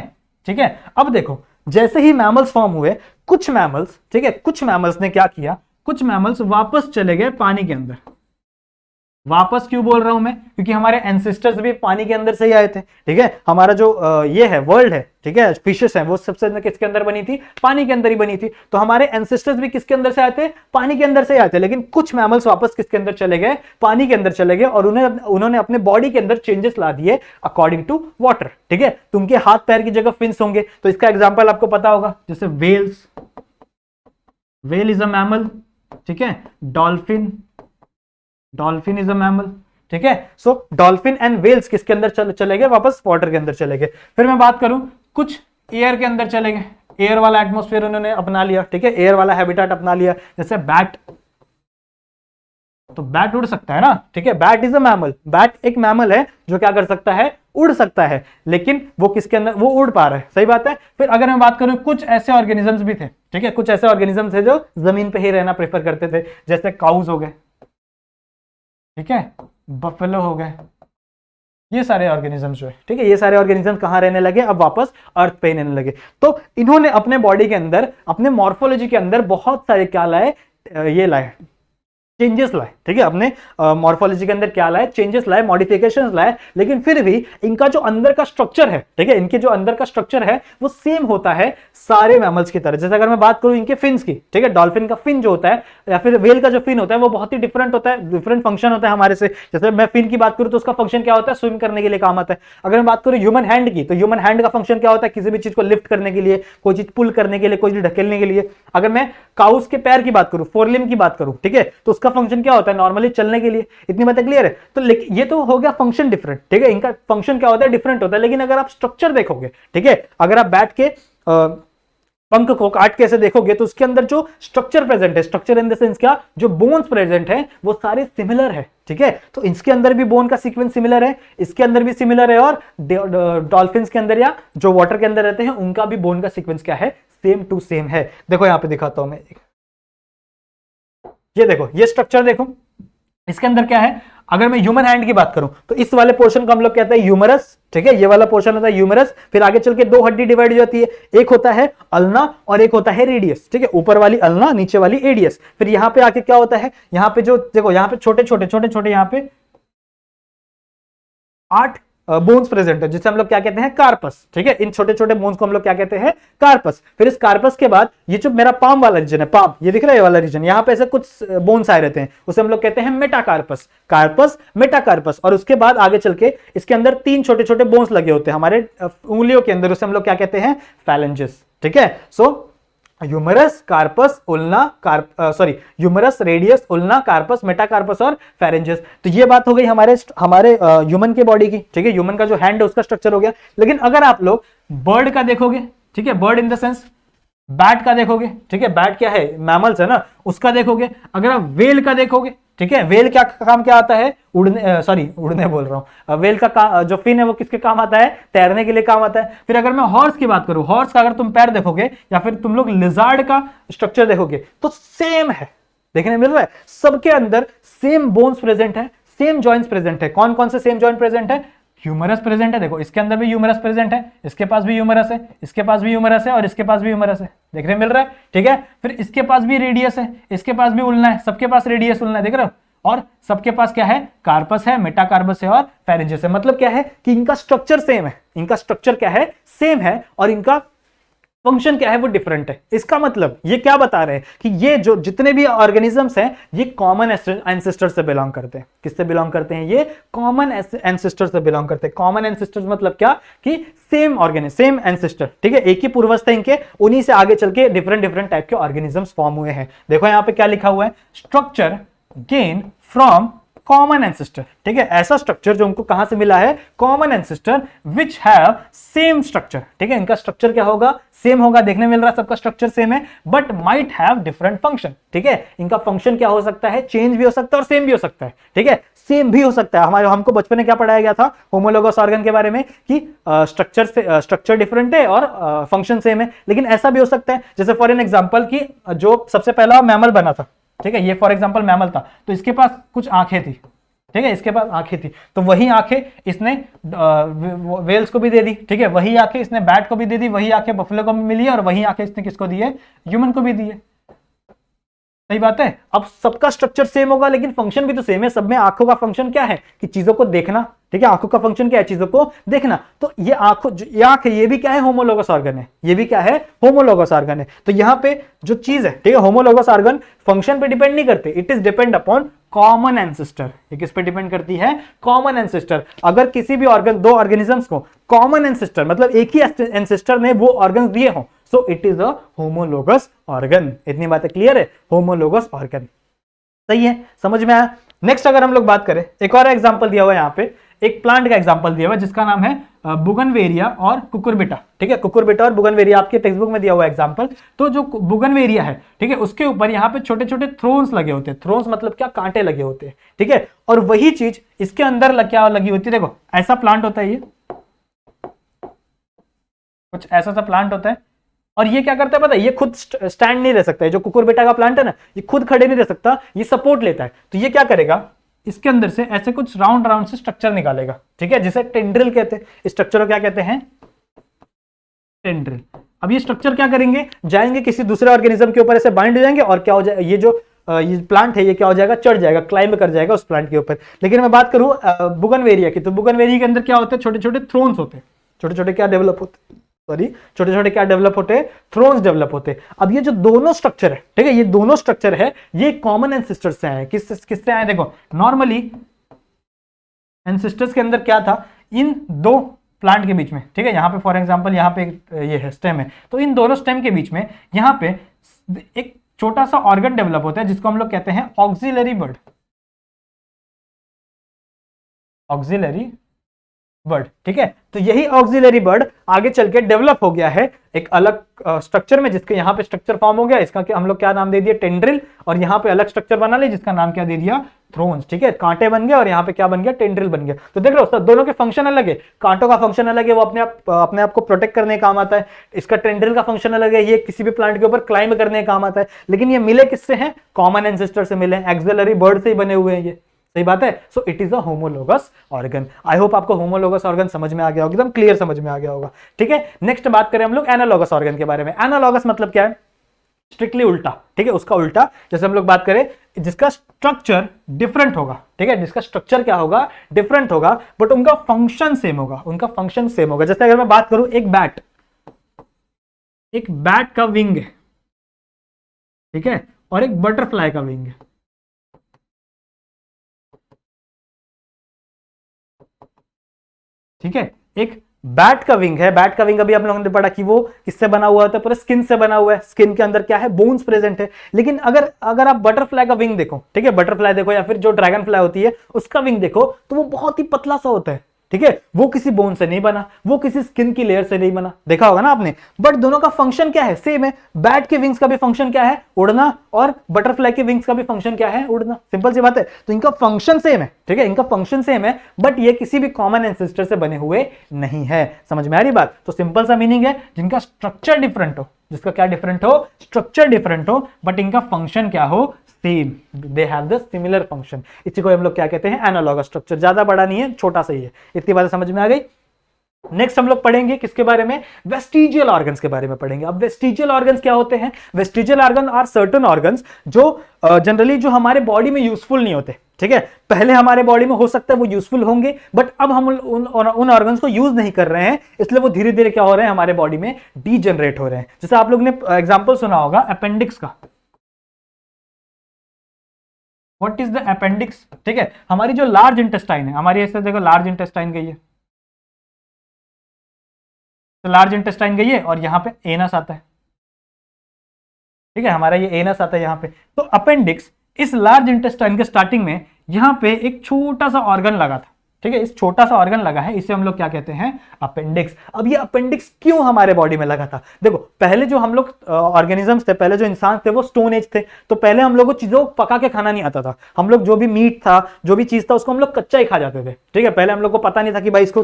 ठीक है। अब देखो जैसे ही मैमल्स फॉर्म हुए, कुछ मैमल्स, ठीक है, कुछ मैमल्स ने क्या किया? कुछ मैमल्स वापस चले गए पानी के अंदर। वापस क्यों बोल रहा हूं मैं? क्योंकि हमारे एंसेस्टर्स भी पानी के अंदर से ही आए थे, ठीक है। हमारा जो ये है वर्ल्ड है, ठीक है, फिशेस है, वो सबसे किसके अंदर बनी थी? पानी के अंदर ही बनी थी। तो हमारे एंसेस्टर्स भी किसके अंदर से आए थे? पानी के अंदर से ही आए थे। लेकिन कुछ मैमल्स वापस किसके अंदर चले गए? पानी के अंदर चले गए, और उन्होंने अपने बॉडी के अंदर चेंजेस ला दिए अकॉर्डिंग टू वाटर, ठीक है। तो उनके हाथ पैर की जगह फिन्स होंगे। तो इसका एग्जाम्पल आपको पता होगा, जैसे whales, whale is a mammal, ठीक है, dolphin, dolphin is a mammal, ठीक है। सो डॉल्फिन एंड वेल्स किसके अंदर चले गए? वापस वाटर के अंदर चले गए। फिर मैं बात करूं, कुछ एयर के अंदर चले गए, एयर वाला एटमॉस्फेयर उन्होंने अपना लिया, ठीक है, एयर वाला हैबिटेट अपना लिया। जैसे बैट, तो बैट उड़ सकता है ना, ठीक है, bat is a mammal. Bat एक मैमल है जो क्या कर सकता है? उड़ सकता है, लेकिन वो किसके अंदर? वो उड़ पा रहा है, सही बात है। फिर अगर मैं बात करूं, कुछ ऐसे ऑर्गेनिजम्स भी थे, ठीक है, कुछ ऐसे ऑर्गेनिजम्स थे जो जमीन पे ही रहना प्रेफर करते थे, जैसे काउज हो गए, ठीक है, बफेलो हो गए, ये सारे ऑर्गेनिजम्स जो है, ठीक है, ये सारे ऑर्गेनिज्म कहां रहने लगे? अब वापस अर्थ पे रहने लगे। तो इन्होंने अपने बॉडी के अंदर, अपने मॉर्फोलॉजी के अंदर बहुत सारे क्या लाए? ये लाए, चेंजेस लाए, ठीक है, अपने मॉर्फोलॉजी के अंदर क्या लाए? चेंजेस लाए, मॉडिफिकेशंस लाए। लेकिन फिर भी इनका जो अंदर का स्ट्रक्चर है, ठीक है, इनके जो अंदर का स्ट्रक्चर है वो सेम होता है सारे मैमल्स की तरह। जैसे अगर मैं बात करूं इनके फिन्स की, ठीक है, डॉल्फिन का फिन जो होता है या फिर वेल का जो फिन होता है वो बहुत ही डिफरेंट होता है, डिफरेंट फंक्शन होता है हमारे से। जैसे मैं फिन की बात करूं तो उसका फंक्शन क्या होता है? स्विम करने के लिए काम आता है। अगर मैं बात करूं ह्यूमन हैंड की, तो ह्यूमन हैंड का फंक्शन क्या होता है? किसी भी चीज को लिफ्ट करने के लिए, कोई चीज पुल करने के लिए, कोई चीज ढकेलने के लिए। अगर मैं काउस के पैर की बात करूं, फोरलिम की बात करूं, ठीक है, तो उसका फंक्शन क्या होता है? नॉर्मली चलने के लिए। इतनी बातें क्लियर है। तो ये तो हो गया फंक्शन डिफरेंट, ठीक है, इनका फंक्शन क्या होता है? डिफरेंट होता है। लेकिन अगर आप स्ट्रक्चर देखोगे, ठीक है, अगर आप बैठ के पंख को काट के ऐसे देखोगे तो उसके अंदर जो स्ट्रक्चर प्रेजेंट है, स्ट्रक्चर इन द सेंस क्या, जो बोन्स प्रेजेंट है वो सारे सिमिलर है, ठीक है। तो इसके अंदर भी बोन का सीक्वेंस सिमिलर है, इसके अंदर भी सिमिलर है, और डॉल्फिन्स के अंदर या जो वाटर के अंदर रहते हैं उनका भी बोन का सीक्वेंस क्या है, सेम टू सेम है। देखो यहां पे दिखाता हूं मैं, ये देखो, ये स्ट्रक्चर देखो, इसके अंदर क्या है, अगर मैं ह्यूमन हैंड की बात करूं तो इस वाले पोर्शन को हम लोग कहते हैं ह्यूमरस, ठीक है, ये वाला पोर्शन होता है ह्यूमरस। फिर आगे चल के दो हड्डी डिवाइड हो जाती है, एक होता है अल्ना और एक होता है रेडियस, ठीक है, ऊपर वाली अल्ना, नीचे वाली एडियस। फिर यहां पे आके क्या होता है, यहां पे जो देखो, यहां पे छोटे छोटे यहां पे 8 बोन्स प्रेजेंट है, जिसे हम लोग क्या कहते हैं, कार्पस, ठीक है। इन छोटे छोटे बोन्स को हम लोग क्या कहते हैं, कार्पस। फिर इस कार्पस के बाद ये जो मेरा पाम वाला रीजन है, पाम, ये दिख रहा है ये वाला रीजन, यहां पे ऐसे कुछ बोन्स आए रहते हैं, उसे हम लोग कहते हैं मेटाकार्पस, कार्पस, मेटाकार्पस। और उसके बाद आगे चल के इसके अंदर 3 छोटे छोटे बोन्स लगे होते हैं हमारे उंगलियों के अंदर, उसे हम लोग क्या कहते हैं, फैलेंजेस, ठीक है। So humerus, carpus, ulna, humerus, radius, ulna, carpus, metacarpus और फेरेंजेस। तो ये बात हो गई हमारे ह्यूमन के बॉडी की, ठीक है। ह्यूमन का जो हैंड है उसका स्ट्रक्चर हो गया। लेकिन अगर आप लोग बर्ड का देखोगे, ठीक है, bird in the sense bat का देखोगे, ठीक है, बैट क्या है, मैमल्स है ना, उसका देखोगे। अगर आप वेल का देखोगे, ठीक है, वेल क्या काम क्या आता है, उड़ने बोल रहा हूं, वेल का जो फिन है वो किसके काम आता है, तैरने के लिए काम आता है। फिर अगर मैं हॉर्स की बात करूं, हॉर्स का अगर तुम पैर देखोगे या फिर तुम लोग लिजार्ड का स्ट्रक्चर देखोगे तो सेम है, देखने मिल रहा है, सबके अंदर सेम बोन्स प्रेजेंट है, सेम जॉइंट्स प्रेजेंट है। कौन कौन से सेम जॉइंट प्रेजेंट है, ह्यूमरस प्रेजेंट है, देखो इसके अंदर भी ह्यूमरस प्रेजेंट है, इसके पास भी ह्यूमरस है, इसके पास भी ह्यूमरस है, और इसके पास भी ह्यूमरस है, देखने मिल रहा है, ठीक है। फिर इसके पास भी रेडियस है, इसके पास भी उल्ना है, सबके पास रेडियस उल्ना है, देख रहे हो, और सबके पास क्या है, कार्पस है, मेटाकार्पस है और फेरेंजेस है। मतलब क्या है कि इनका स्ट्रक्चर सेम है, इनका स्ट्रक्चर क्या है, सेम है, और इनका फंक्शन क्या है, वो डिफरेंट है। इसका मतलब ये क्या बता रहे हैं कि ये जो जितने भी ऑर्गेनिजम्स हैं ये कॉमन एंसेस्टर से बिलोंग करते हैं। किससे बिलोंग करते हैं, ये कॉमन एंसेस्टर से बिलोंग करते हैं। कॉमन एंसेस्टर्स मतलब क्या, कि सेम ऑर्गेनिज्म, सेम एंसेस्टर, ठीक है, एक ही पूर्वज थे इनके, उन्हीं से आगे चल के डिफरेंट डिफरेंट टाइप के ऑर्गेनिजम्स फॉर्म हुए हैं। देखो यहां पे क्या लिखा हुआ है, structure gain from common ancestor, ठीक है, ऐसा स्ट्रक्चर जो उनको कहां से मिला है, common ancestor which have same structure, ठीक है, इनका स्ट्रक्चर क्या होगा, सेम होगा, देखने मिल रहा है सबका स्ट्रक्चर सेम है, but might have different function, ठीक है, इनका फंक्शन क्या हो सकता है, चेंज भी हो सकता है और सेम भी हो सकता है, ठीक है, सेम भी हो सकता है। हमको बचपन में क्या पढ़ाया गया था होमोलोगस ऑर्गन के बारे में, कि स्ट्रक्चर डिफरेंट है और फंक्शन सेम है। लेकिन ऐसा भी हो सकता है, जैसे फॉर एन एग्जांपल कि जो सबसे पहला मैमल बना था, ठीक है, ये फॉर एग्जांपल मैमल था, तो इसके पास कुछ आंखें थी, ठीक है, इसके पास आंखें थी, तो वही आंखें इसने वेल्स को भी दे दी, ठीक है, वही आंखें इसने बैट को भी दे दी, वही आंखें बफलो को भी मिली है, और वही आंखें इसने किसको दी है, ह्यूमन को भी दी है। सही बात है। अब सबका स्ट्रक्चर सेम होगा लेकिन फंक्शन भी तो सेम है। सब में आंखों का फंक्शन क्या है, कि चीजों को देखना, ठीक है, आंखों का फंक्शन क्या है, चीजों को देखना। तो ये ये आंख है, ये भी क्या है, होमोलोगस ऑर्गन है, ये भी क्या है, होमोलोगस ऑर्गन है। तो यहां पे जो चीज है, ठीक है, होमोलोगस ऑर्गन फंक्शन पे डिपेंड नहीं करते, it is depend upon common ancestor. ये किस पे डिपेंड करती है, कॉमन एंसेस्टर। अगर किसी भी दो ऑर्गेनिजम्स को कॉमन एंसेस्टर मतलब एक ही एंसेस्टर ने वो ऑर्गन्स दिए हों, सो it is a homologous organ. इतनी बातें क्लियर है, होमोलोगस ऑर्गन। सही है, समझ में आया। नेक्स्ट अगर हम लोग बात करें, एक और एग्जांपल दिया हुआ है यहाँ पे, एक प्लांट का एग्जांपल दिया हुआ है जिसका नाम है बुगनवेरिया और कुकुरबिटा, ठीक है, कुकुरबिटा और बुगनवेरिया आपके टेक्स्ट बुक में दिया हुआ है एग्जांपल। तो जो बुगनवेरिया है, ठीक है, उसके ऊपर यहाँ पे छोटे छोटे थ्रोन्स लगे होते हैं। थ्रोन्स मतलब क्या, कांटे लगे होते हैं, ठीक है। और वही चीज इसके अंदर क्या लगी होती है, देखो ऐसा प्लांट होता है, ये कुछ ऐसा सा प्लांट होता है, और ये क्या करता है पता है, ये खुद स्टैंड नहीं रह सकता है। जो कुकुरबिटा का प्लांट है ना, ये खुद खड़े नहीं रह सकता, ये सपोर्ट लेता है। तो ये क्या करेगा, इसके अंदर से ऐसे कुछ राउंड राउंड से स्ट्रक्चर निकालेगा, ठीक है, जिसे टेंड्रिल कहते हैं। इस स्ट्रक्चर को क्या कहते हैं, टेंड्रिल। अब ये स्ट्रक्चर क्या करेंगे, जाएंगे किसी दूसरे ऑर्गेनिज्म के ऊपर, ऐसे बाइंड हो जाएंगे, और क्या हो जाएगा, ये जो ये प्लांट है ये क्या हो जाएगा, चढ़ जाएगा, क्लाइंब कर जाएगा उस प्लांट के ऊपर। लेकिन मैं बात करूं बुगनवेरिया की, तो बुगनवेरिया के अंदर क्या होते हैं, छोटे छोटे थ्रोन्स होते हैं। छोटे छोटे क्या डेवलप होते हैं, छोटे छोटे क्या डेवलप होते हैं, थ्रोन्स डेवलप होते हैं। अब ये जो दोनों स्ट्रक्चर है, ठीक है, ये दोनों स्ट्रक्चर है, ये कॉमन एंसेस्टर से आए। किससे आए, देखो नॉर्मली एंसेस्टर्स के अंदर क्या था, इन दो प्लांट के बीच में, ठीक है, यहां पे फॉर एग्जांपल यहां पे ये है स्टेम है, तो इन दोनों स्टेम के बीच में यहां पे एक छोटा सा ऑर्गन डेवलप होता है जिसको हम लोग कहते हैं ऑक्सिलरी बड, ऑक्सिलरी वर्ड, ठीक है। तो यही ऑक्सिलरी वर्ड आगे चल के डेवलप हो गया है एक अलग स्ट्रक्चर में, जिसके यहाँ पे स्ट्रक्चर फॉर्म हो गया, इसका हम लोग क्या नाम दे दिया, टेंड्रिल, और यहाँ पे अलग स्ट्रक्चर बना ले जिसका नाम क्या दे दिया, थ्रोन्स, ठीक है। कांटे बन गए और यहाँ पे क्या बन गया, टेंड्रिल बन गया। तो देख लो सब दोनों के फंक्शन अलग है, कांटों का फंक्शन अलग है, वो अपने आप को प्रोटेक्ट करने का काम आता है, इसका टेंड्रिल का फंक्शन अलग है, ये किसी भी प्लांट के ऊपर क्लाइंब करने का काम आता है, लेकिन ये मिले किससे हैं, कॉमन एंसेस्टर से मिले, एक्सिलरी वर्ड से ही बने हुए हैं ये, सही बात है। सो it is a homologous organ. I hope आपको होमोलोगस ऑर्गन समझ में आ गया होगा, एकदम क्लियर समझ में आ गया होगा, ठीक है। नेक्स्ट बात करें हम लोग एनालॉगस ऑर्गन के बारे में। एनालॉगस मतलब क्या है, स्ट्रिक्टली उल्टा, ठीक है, उसका उल्टा। जैसे हम लोग बात करें जिसका स्ट्रक्चर डिफरेंट होगा, ठीक है, जिसका स्ट्रक्चर क्या होगा, डिफरेंट होगा, बट उनका फंक्शन सेम होगा, उनका फंक्शन सेम होगा। जैसे अगर मैं बात करूं एक बैट का विंग है, ठीक है, और एक बटरफ्लाई का विंग है, ठीक है। एक बैट का विंग है, बैट का विंग अभी आप लोगों ने पढ़ा कि वो किससे बना हुआ होता है, पूरे स्किन से बना हुआ है, स्किन के अंदर क्या है, बोन्स प्रेजेंट है। लेकिन अगर आप बटरफ्लाई का विंग देखो, ठीक है, बटरफ्लाई देखो या फिर जो ड्रैगन फ्लाई होती है उसका विंग देखो, तो वो बहुत ही पतला सा होता है, ठीक है, वो किसी बोन से नहीं बना, वो किसी स्किन की लेयर से नहीं बना, देखा होगा ना आपने। बट दोनों का फंक्शन क्या है, सेम है। बैट के विंग्स का भी फंक्शन क्या है, उड़ना, और बटरफ्लाई के विंग्स का भी फंक्शन क्या है, उड़ना, सिंपल सी बात है। तो इनका फंक्शन सेम है, ठीक है, इनका फंक्शन सेम है, बट ये किसी भी कॉमन एंसेस्टर से बने हुए नहीं है। समझ में आ रही बात। तो सिंपल सा मीनिंग है, जिनका स्ट्रक्चर डिफरेंट हो, जिसका क्या डिफरेंट हो, स्ट्रक्चर डिफरेंट हो, बट इनका फंक्शन क्या हो, same, they have the similar function. इसी को हम लोग क्या कहते हैं, एनालॉगस स्ट्रक्चर। ज्यादा बड़ा नहीं है, छोटा सा ही है। इतनी बातें समझ में आ गई। नेक्स्ट हम लोग पढ़ेंगे किसके बारे में, वेस्टिजियल ऑर्गन्स के बारे में पढ़ेंगे। अब वेस्टिजियल ऑर्गन्स क्या होते हैं, vestigial organ are certain organs जो जनरली जो हमारे बॉडी में यूजफुल नहीं होते, ठीक है। पहले हमारे बॉडी में हो सकता है वो यूजफुल होंगे, बट अब हम उन ऑर्गन्स को यूज नहीं कर रहे हैं, इसलिए वो धीरे धीरे क्या हो रहे हैं, हमारे बॉडी में डीजनरेट हो रहे हैं। जैसे आप लोग ने एग्जाम्पल सुना होगा अपेंडिक्स का। व्हाट इज द अपेंडिक्स, ठीक है, हमारी जो लार्ज इंटेस्टाइन है, हमारी ऐसे देखो लार्ज इंटेस्टाइन गई है, तो लार्ज इंटेस्टाइन गई है और यहाँ पे एनस आता है, ठीक है, हमारा ये एनस आता है यहाँ पे। तो अपेंडिक्स इस लार्ज इंटेस्टाइन के स्टार्टिंग में यहाँ पे एक छोटा सा ऑर्गन लगा था, ठीक है, इस छोटा सा ऑर्गन लगा है, इसे हम लोग क्या कहते हैं, अपेंडिक्स। अब ये अपेंडिक्स क्यों हमारे बॉडी में लगा था, देखो पहले जो हम लोग ऑर्गेनिजम्स थे, पहले जो इंसान थे वो स्टोन एज थे, तो पहले हम लोग को चीजों को पका के खाना नहीं आता था। हम लोग जो भी मीट था, जो भी चीज था, उसको हम लोग कच्चा ही खा जाते थे, ठीक है। पहले हम लोग को पता नहीं था कि भाई इसको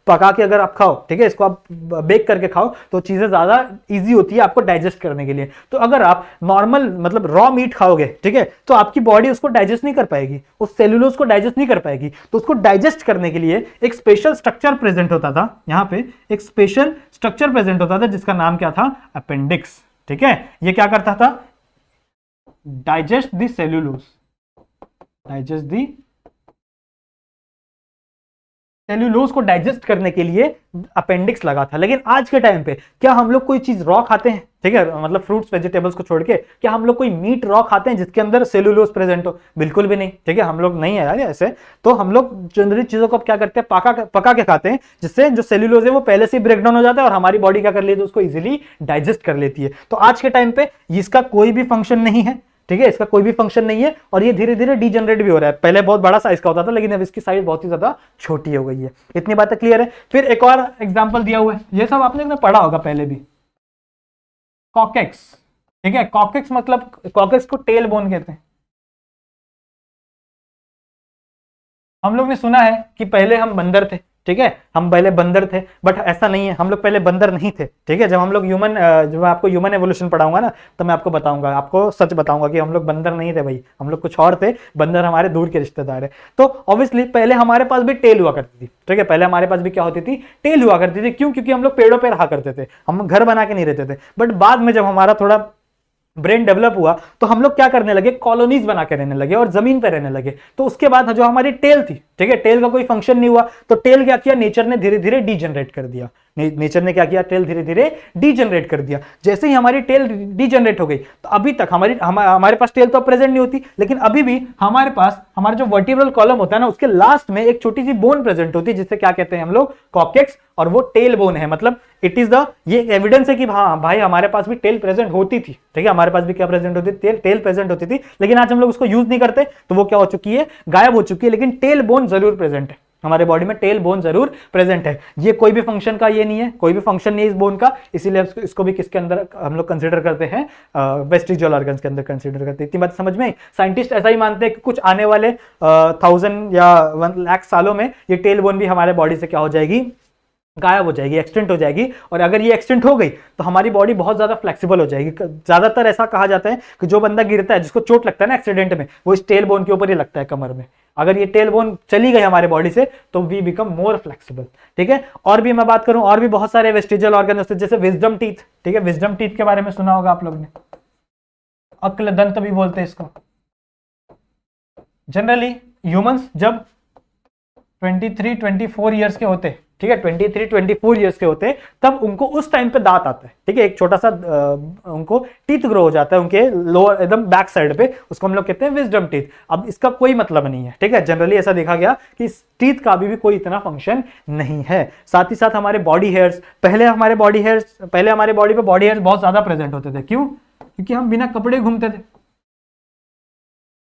पका के अगर आप खाओ, ठीक है, इसको आप बेक करके खाओ तो चीजें ज्यादा इजी होती है आपको डाइजेस्ट करने के लिए। तो अगर आप नॉर्मल मतलब रॉ मीट खाओगे, ठीक है, तो आपकी बॉडी उसको डाइजेस्ट नहीं कर पाएगी, उस सेलुलोज को डाइजेस्ट नहीं कर पाएगी। तो उसको डाइजेस्ट करने के लिए एक स्पेशल स्ट्रक्चर प्रेजेंट होता था, यहाँ पे एक स्पेशल स्ट्रक्चर प्रेजेंट होता था जिसका नाम क्या था, अपेंडिक्स, ठीक है। ये क्या करता था, digest the cellulose, digest the cellulose को डाइजेस्ट करने के लिए अपेंडिक्स लगा था। लेकिन आज के टाइम पे क्या हम लोग कोई चीज रॉ खाते हैं, ठीक है, मतलब फ्रूट्स वेजिटेबल्स को छोड़ के, क्या हम लोग कोई मीट रॉ खाते हैं जिसके अंदर सेल्यूलोज प्रेजेंट हो, बिल्कुल भी नहीं, ठीक है, हम लोग नहीं है यार ऐसे। तो हम लोग जनरली चीजों को क्या करते हैं, पका के खाते हैं, जिससे जो सेल्यूलोज है वो पहले से ब्रेक डाउन हो जाता है और हमारी बॉडी क्या कर लेती है, उसको इजिली डाइजेस्ट कर लेती है। तो आज के टाइम पे इसका कोई भी फंक्शन नहीं है, ठीक है, इसका कोई भी फंक्शन नहीं है, और ये धीरे धीरे डीजनरेट भी हो रहा है। पहले बहुत बड़ा साइज का होता था, लेकिन अब इसकी साइज बहुत ही ज्यादा छोटी हो गई है। इतनी बातें क्लियर है। फिर एक और एग्जांपल दिया हुआ है, ये सब आपने पढ़ा होगा पहले भी, कॉकेक्स, ठीक है। कॉकेक्स मतलब, कॉकेक्स को टेल बोन कहते हैं। हम लोग ने सुना है कि पहले हम बंदर थे, ठीक है, हम पहले बंदर थे, बट ऐसा नहीं है, हम लोग पहले बंदर नहीं थे, ठीक है। जब हम लोग जब आपको ह्यूमन एवोल्यूशन पढ़ाऊंगा ना, तो मैं आपको बताऊंगा, आपको सच बताऊंगा कि हम लोग बंदर नहीं थे भाई, हम लोग कुछ और थे, बंदर हमारे दूर के रिश्तेदार है। तो ऑब्वियसली पहले हमारे पास भी टेल हुआ करती थी, ठीक है, पहले हमारे पास भी क्या होती थी, टेल हुआ करती थी। क्यों? क्योंकि हम लोग पेड़ों पर रहा करते थे, हम घर बना के नहीं रहते थे। बट बाद में जब हमारा थोड़ा ब्रेन डेवलप हुआ तो हम लोग क्या करने लगे, कॉलोनीज बना के रहने लगे और जमीन पे रहने लगे। तो उसके बाद जो हमारी टेल थी, ठीक है, टेल का कोई फंक्शन नहीं हुआ, तो टेल क्या किया, नेचर ने धीरे धीरे डीजनरेट कर दिया। नेचर ने क्या किया, टेल धीरे धीरे डीजनरेट कर दिया। जैसे ही हमारी टेल डीजनरेट हो गई, तो अभी तक हमारे पास टेल तो प्रेजेंट नहीं होती, लेकिन अभी भी हमारे पास हमारा जो वर्टिब्रल कॉलम होता है ना, उसके लास्ट में एक छोटी सी बोन प्रेजेंट होती है, जिससे क्या कहते हैं हम लोग, कॉकेक्स, और वो टेल बोन है। मतलब इट इज द, ये एविडेंस है कि हाँ भाई हमारे पास भी टेल प्रेजेंट होती थी, ठीक है, हमारे पास भी क्या प्रेजेंट होती थी, टेल प्रेजेंट होती थी। लेकिन आज हम लोग उसको यूज नहीं करते, तो वो क्या हो चुकी है, गायब हो चुकी है, लेकिन टेल बोन जरूर प्रेजेंट है, हमारे बॉडी में टेल बोन जरूर प्रेजेंट है। ये कोई भी फंक्शन का ये नहीं है, कोई भी फंक्शन नहीं है इस बोन का, इसीलिए इसको भी किसके अंदर हम लोग कंसीडर करते हैं, वेस्टिजियल ऑर्गन्स के अंदर कंसीडर करते हैं। इतनी बात समझ में आई। साइंटिस्ट ऐसा ही मानते हैं कि कुछ आने वाले 1000 या 1 लाख सालों में ये टेल बोन भी हमारे बॉडी से क्या हो जाएगी, गायब हो जाएगी, एक्सटेंट हो जाएगी। और अगर ये एक्सटेंट हो गई तो हमारी बॉडी बहुत ज्यादा फ्लेक्सिबल हो जाएगी। ज्यादातर ऐसा कहा जाता है कि जो बंदा गिरता है, जिसको चोट लगता है ना एक्सीडेंट में, वो इस टेल बोन के ऊपर ही लगता है, कमर में। अगर ये टेल बोन चली गई हमारे बॉडी से तो वी बिकम मोर फ्लेक्सिबल। ठीक है, और भी मैं बात करूं, और भी बहुत सारे वेस्टिजियल ऑर्गन होते हैं, जैसे विजडम टीथ। ठीक है, विजडम टीथ के बारे में सुना होगा आप लोग ने, अक्ल दंत भी बोलते हैं इसको। जनरली ह्यूमंस जब 23-24 ईयर्स के होते, ठीक है, 23-24 ईयर्स के होते, तब उनको उस टाइम पे दांत आता है। ठीक है, एक छोटा सा उनको टीथ ग्रो हो जाता है उनके लोअर एकदम बैक साइड पे, उसको हम लोग कहते हैं विजडम टीथ। अब इसका कोई मतलब नहीं है। ठीक है, जनरली ऐसा देखा गया कि इस टीथ का भी कोई इतना फंक्शन नहीं है। साथ ही साथ हमारे बॉडी हेयर्स, पहले हमारे बॉडी पे बॉडी हेयर्स बहुत ज्यादा प्रेजेंट होते थे। क्यों? क्योंकि हम बिना कपड़े घूमते थे।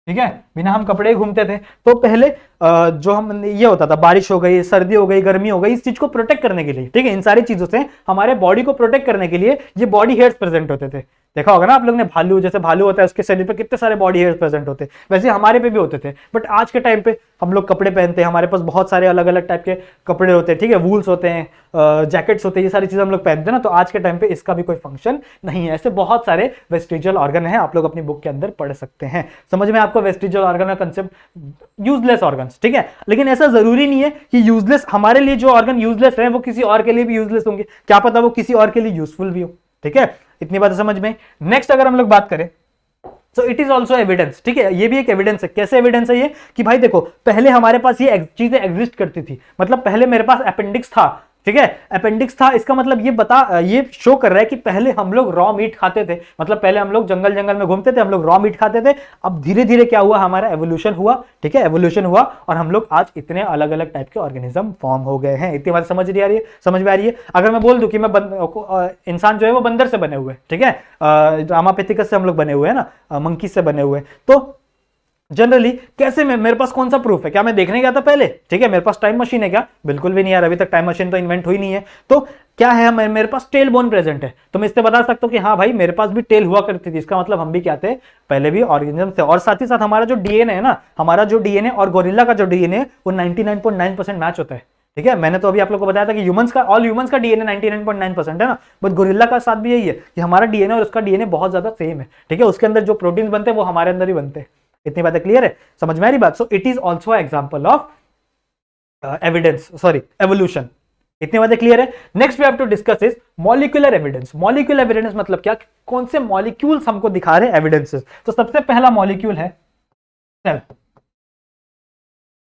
ठीक है, बिना हम कपड़े घूमते थे, तो पहले जो हम ये होता था, बारिश हो गई, सर्दी हो गई, गर्मी हो गई, इस चीज को प्रोटेक्ट करने के लिए, ठीक है, इन सारी चीजों से हमारे बॉडी को प्रोटेक्ट करने के लिए ये बॉडी हेयर्स प्रेजेंट होते थे। देखा होगा ना आप लोग ने, भालू, जैसे भालू होता है उसके शरीर पे कितने सारे बॉडी हेयर्स प्रेजेंट होते हैं, वैसे हमारे पे भी होते थे। बट आज के टाइम पे हम लोग कपड़े पहनते हैं, हमारे पास बहुत सारे अलग अलग टाइप के कपड़े होते हैं। ठीक है, वूल्स होते हैं, जैकेट्स होते हैं, ये सारी चीजें हम लोग पहनते हैं ना, तो आज के टाइम पे इसका भी कोई फंक्शन नहीं है। ऐसे बहुत सारे वेस्टिजियल ऑर्गन है, आप लोग अपनी बुक के अंदर पढ़ सकते हैं। समझ में आपको वेस्टिजियल ऑर्गन का कंसेप्ट, यूजलेस ऑर्गन्स। ठीक है, लेकिन ऐसा जरूरी नहीं है कि यूजलेस, हमारे लिए जो ऑर्गन यूजलेस है वो किसी और के लिए भी यूजलेस होंगे, क्या पता वो किसी और के लिए यूजफुल भी हो। ठीक है, इतनी बात समझ में। नेक्स्ट अगर हम लोग बात करें, सो इट इज ऑल्सो एविडेंस। ठीक है, ये भी एक एविडेंस है। कैसे एविडेंस है ये? कि भाई देखो, पहले हमारे पास ये चीजें एग्जिस्ट करती थी, मतलब पहले मेरे पास अपेंडिक्स था। ठीक है, अपेंडिक्स था, इसका मतलब ये शो कर रहा है कि पहले हम लोग रॉ मीट खाते थे, मतलब पहले हम लोग जंगल में घूमते थे, हम लोग रॉ मीट खाते थे। अब धीरे धीरे क्या हुआ, हमारा एवोल्यूशन हुआ। ठीक है, एवोल्यूशन हुआ और हम लोग आज इतने अलग अलग टाइप के ऑर्गेनिज्म फॉर्म हो गए हैं। इतनी बात समझ में आ रही है? अगर मैं बोल दूं कि मैं इंसान जो है वो बंदर से बने हुए, ठीक है, रामापेथिकस से हम लोग बने हुए हैं ना, मंकी से बने हुए, तो जनरली कैसे मेरे पास कौन सा प्रूफ है? क्या मैं देखने गया था पहले? ठीक है, मेरे पास टाइम मशीन है क्या? बिल्कुल भी नहीं यार, अभी तक टाइम मशीन तो इन्वेंट हुई नहीं है। तो क्या है, मेरे पास टेल बोन प्रेजेंट है, तो मैं इससे बता सकता हूं कि हाँ भाई मेरे पास भी टेल हुआ करती थी। इसका मतलब हम भी क्या थे, पहले भी ऑर्गेनिज्म थे। और साथ ही साथ हमारा जो डीएनए है ना, हमारा जो डीएनए और गोरिल्ला का जो डीएनए, वो 99.9% मैच होता है। ठीक है, मैंने तो अभी आप लोगों को बताया था कि ऑल ह्यूमंस का डीएनए 99.9% है ना, बट गोरिल्ला का साथ भी यही है कि हमारा डीएनए और उसका डीएनए बहुत ज्यादा सेम है। ठीक है, उसके अंदर जो प्रोटीन बनते हैं वो हमारे अंदर ही बनते हैं। इतनी बातें क्लियर है? समझ में आ रही बात? So it is also example of evolution. इतनी बातें क्लियर है? Next we have to discuss is molecular evidence. Molecular evidence मतलब क्या, कौन से मॉलिक्यूल्स हमको दिखा रहे हैं एविडेंसेस। तो सबसे पहला मॉलिक्यूल है सेल।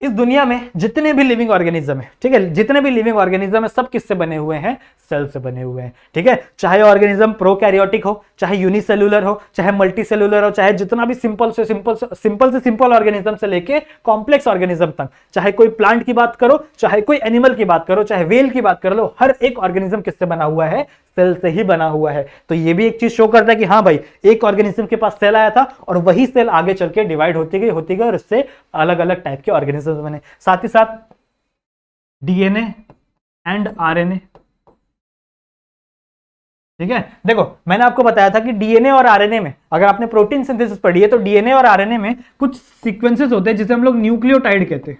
इस दुनिया में जितने भी लिविंग ऑर्गेनिज्म है, ठीक है, जितने भी लिविंग ऑर्गेनिज्म है, सब किससे बने हुए हैं? सेल से बने हुए हैं। ठीक है, चाहे ऑर्गेनिज्म प्रोकैरियोटिक हो, चाहे यूनिसेलुलर हो, चाहे मल्टीसेलुलर हो, चाहे जितना भी सिंपल से सिंपल ऑर्गेनिज्म से लेके कॉम्प्लेक्स ऑर्गेनिज्म तक, चाहे कोई प्लांट की बात करो, चाहे कोई एनिमल की बात करो, चाहे वेल की बात कर लो, हर एक ऑर्गेनिज्म किससे बना हुआ है? सेल से ही बना हुआ है। तो ये भी एक चीज शो करता है कि हाँ भाई, एक ऑर्गेनिज्म के पास सेल आया था और वही सेल आगे चल के डिवाइड होती गई और इससे अलग अलग टाइप के ऑर्गेनिज्म बने। साथ ही साथ डीएनए एंड आरएनए। ठीक है, देखो मैंने आपको बताया था कि डीएनए और आरएनए में, अगर आपने प्रोटीन सिंथेसिस पढ़ी है, तो डीएनए और आरएनए में कुछ सीक्वेंसेस होते हैं जिसे हम लोग न्यूक्लियोटाइड कहते हैं।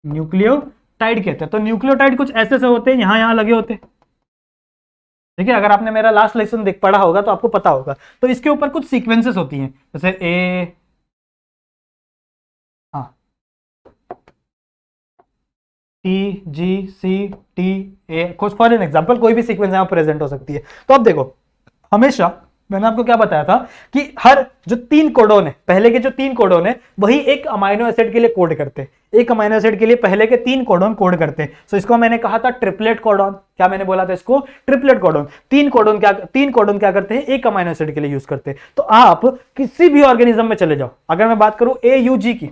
न्यूक्लियोटाइड कहते हैं। तो न्यूक्लियोटाइड कुछ ऐसे से होते हैं, यहां लगे होते हैं। ठीक है, अगर आपने मेरा लास्ट लेक्चर देख पढ़ा होगा तो आपको पता होगा। तो इसके ऊपर कुछ सीक्वेंसेस होती हैं, जैसे T G C T A, कुछ फॉर एन एग्जाम्पल कोई भी सीक्वेंस यहां प्रेजेंट हो सकती है। तो अब देखो, हमेशा मैंने आपको क्या बताया था कि हर जो 3 कोडोन है, पहले के जो 3 कोडोन है, वही एक अमाइनो एसिड के लिए कोड करते हैं। एक अमाइनो एसिड के लिए पहले के 3 कोडोन कोड करते हैं। सो इसको मैंने कहा था ट्रिपलेट कोडोन। क्या मैंने बोला था इसको? Triplet codon. 3 कोडोन क्या करते हैं? एक अमाइनो एसिड के लिए यूज करते हैं। तो आप किसी भी ऑर्गेनिज्म में चले जाओ, अगर मैं बात करूं AUG की,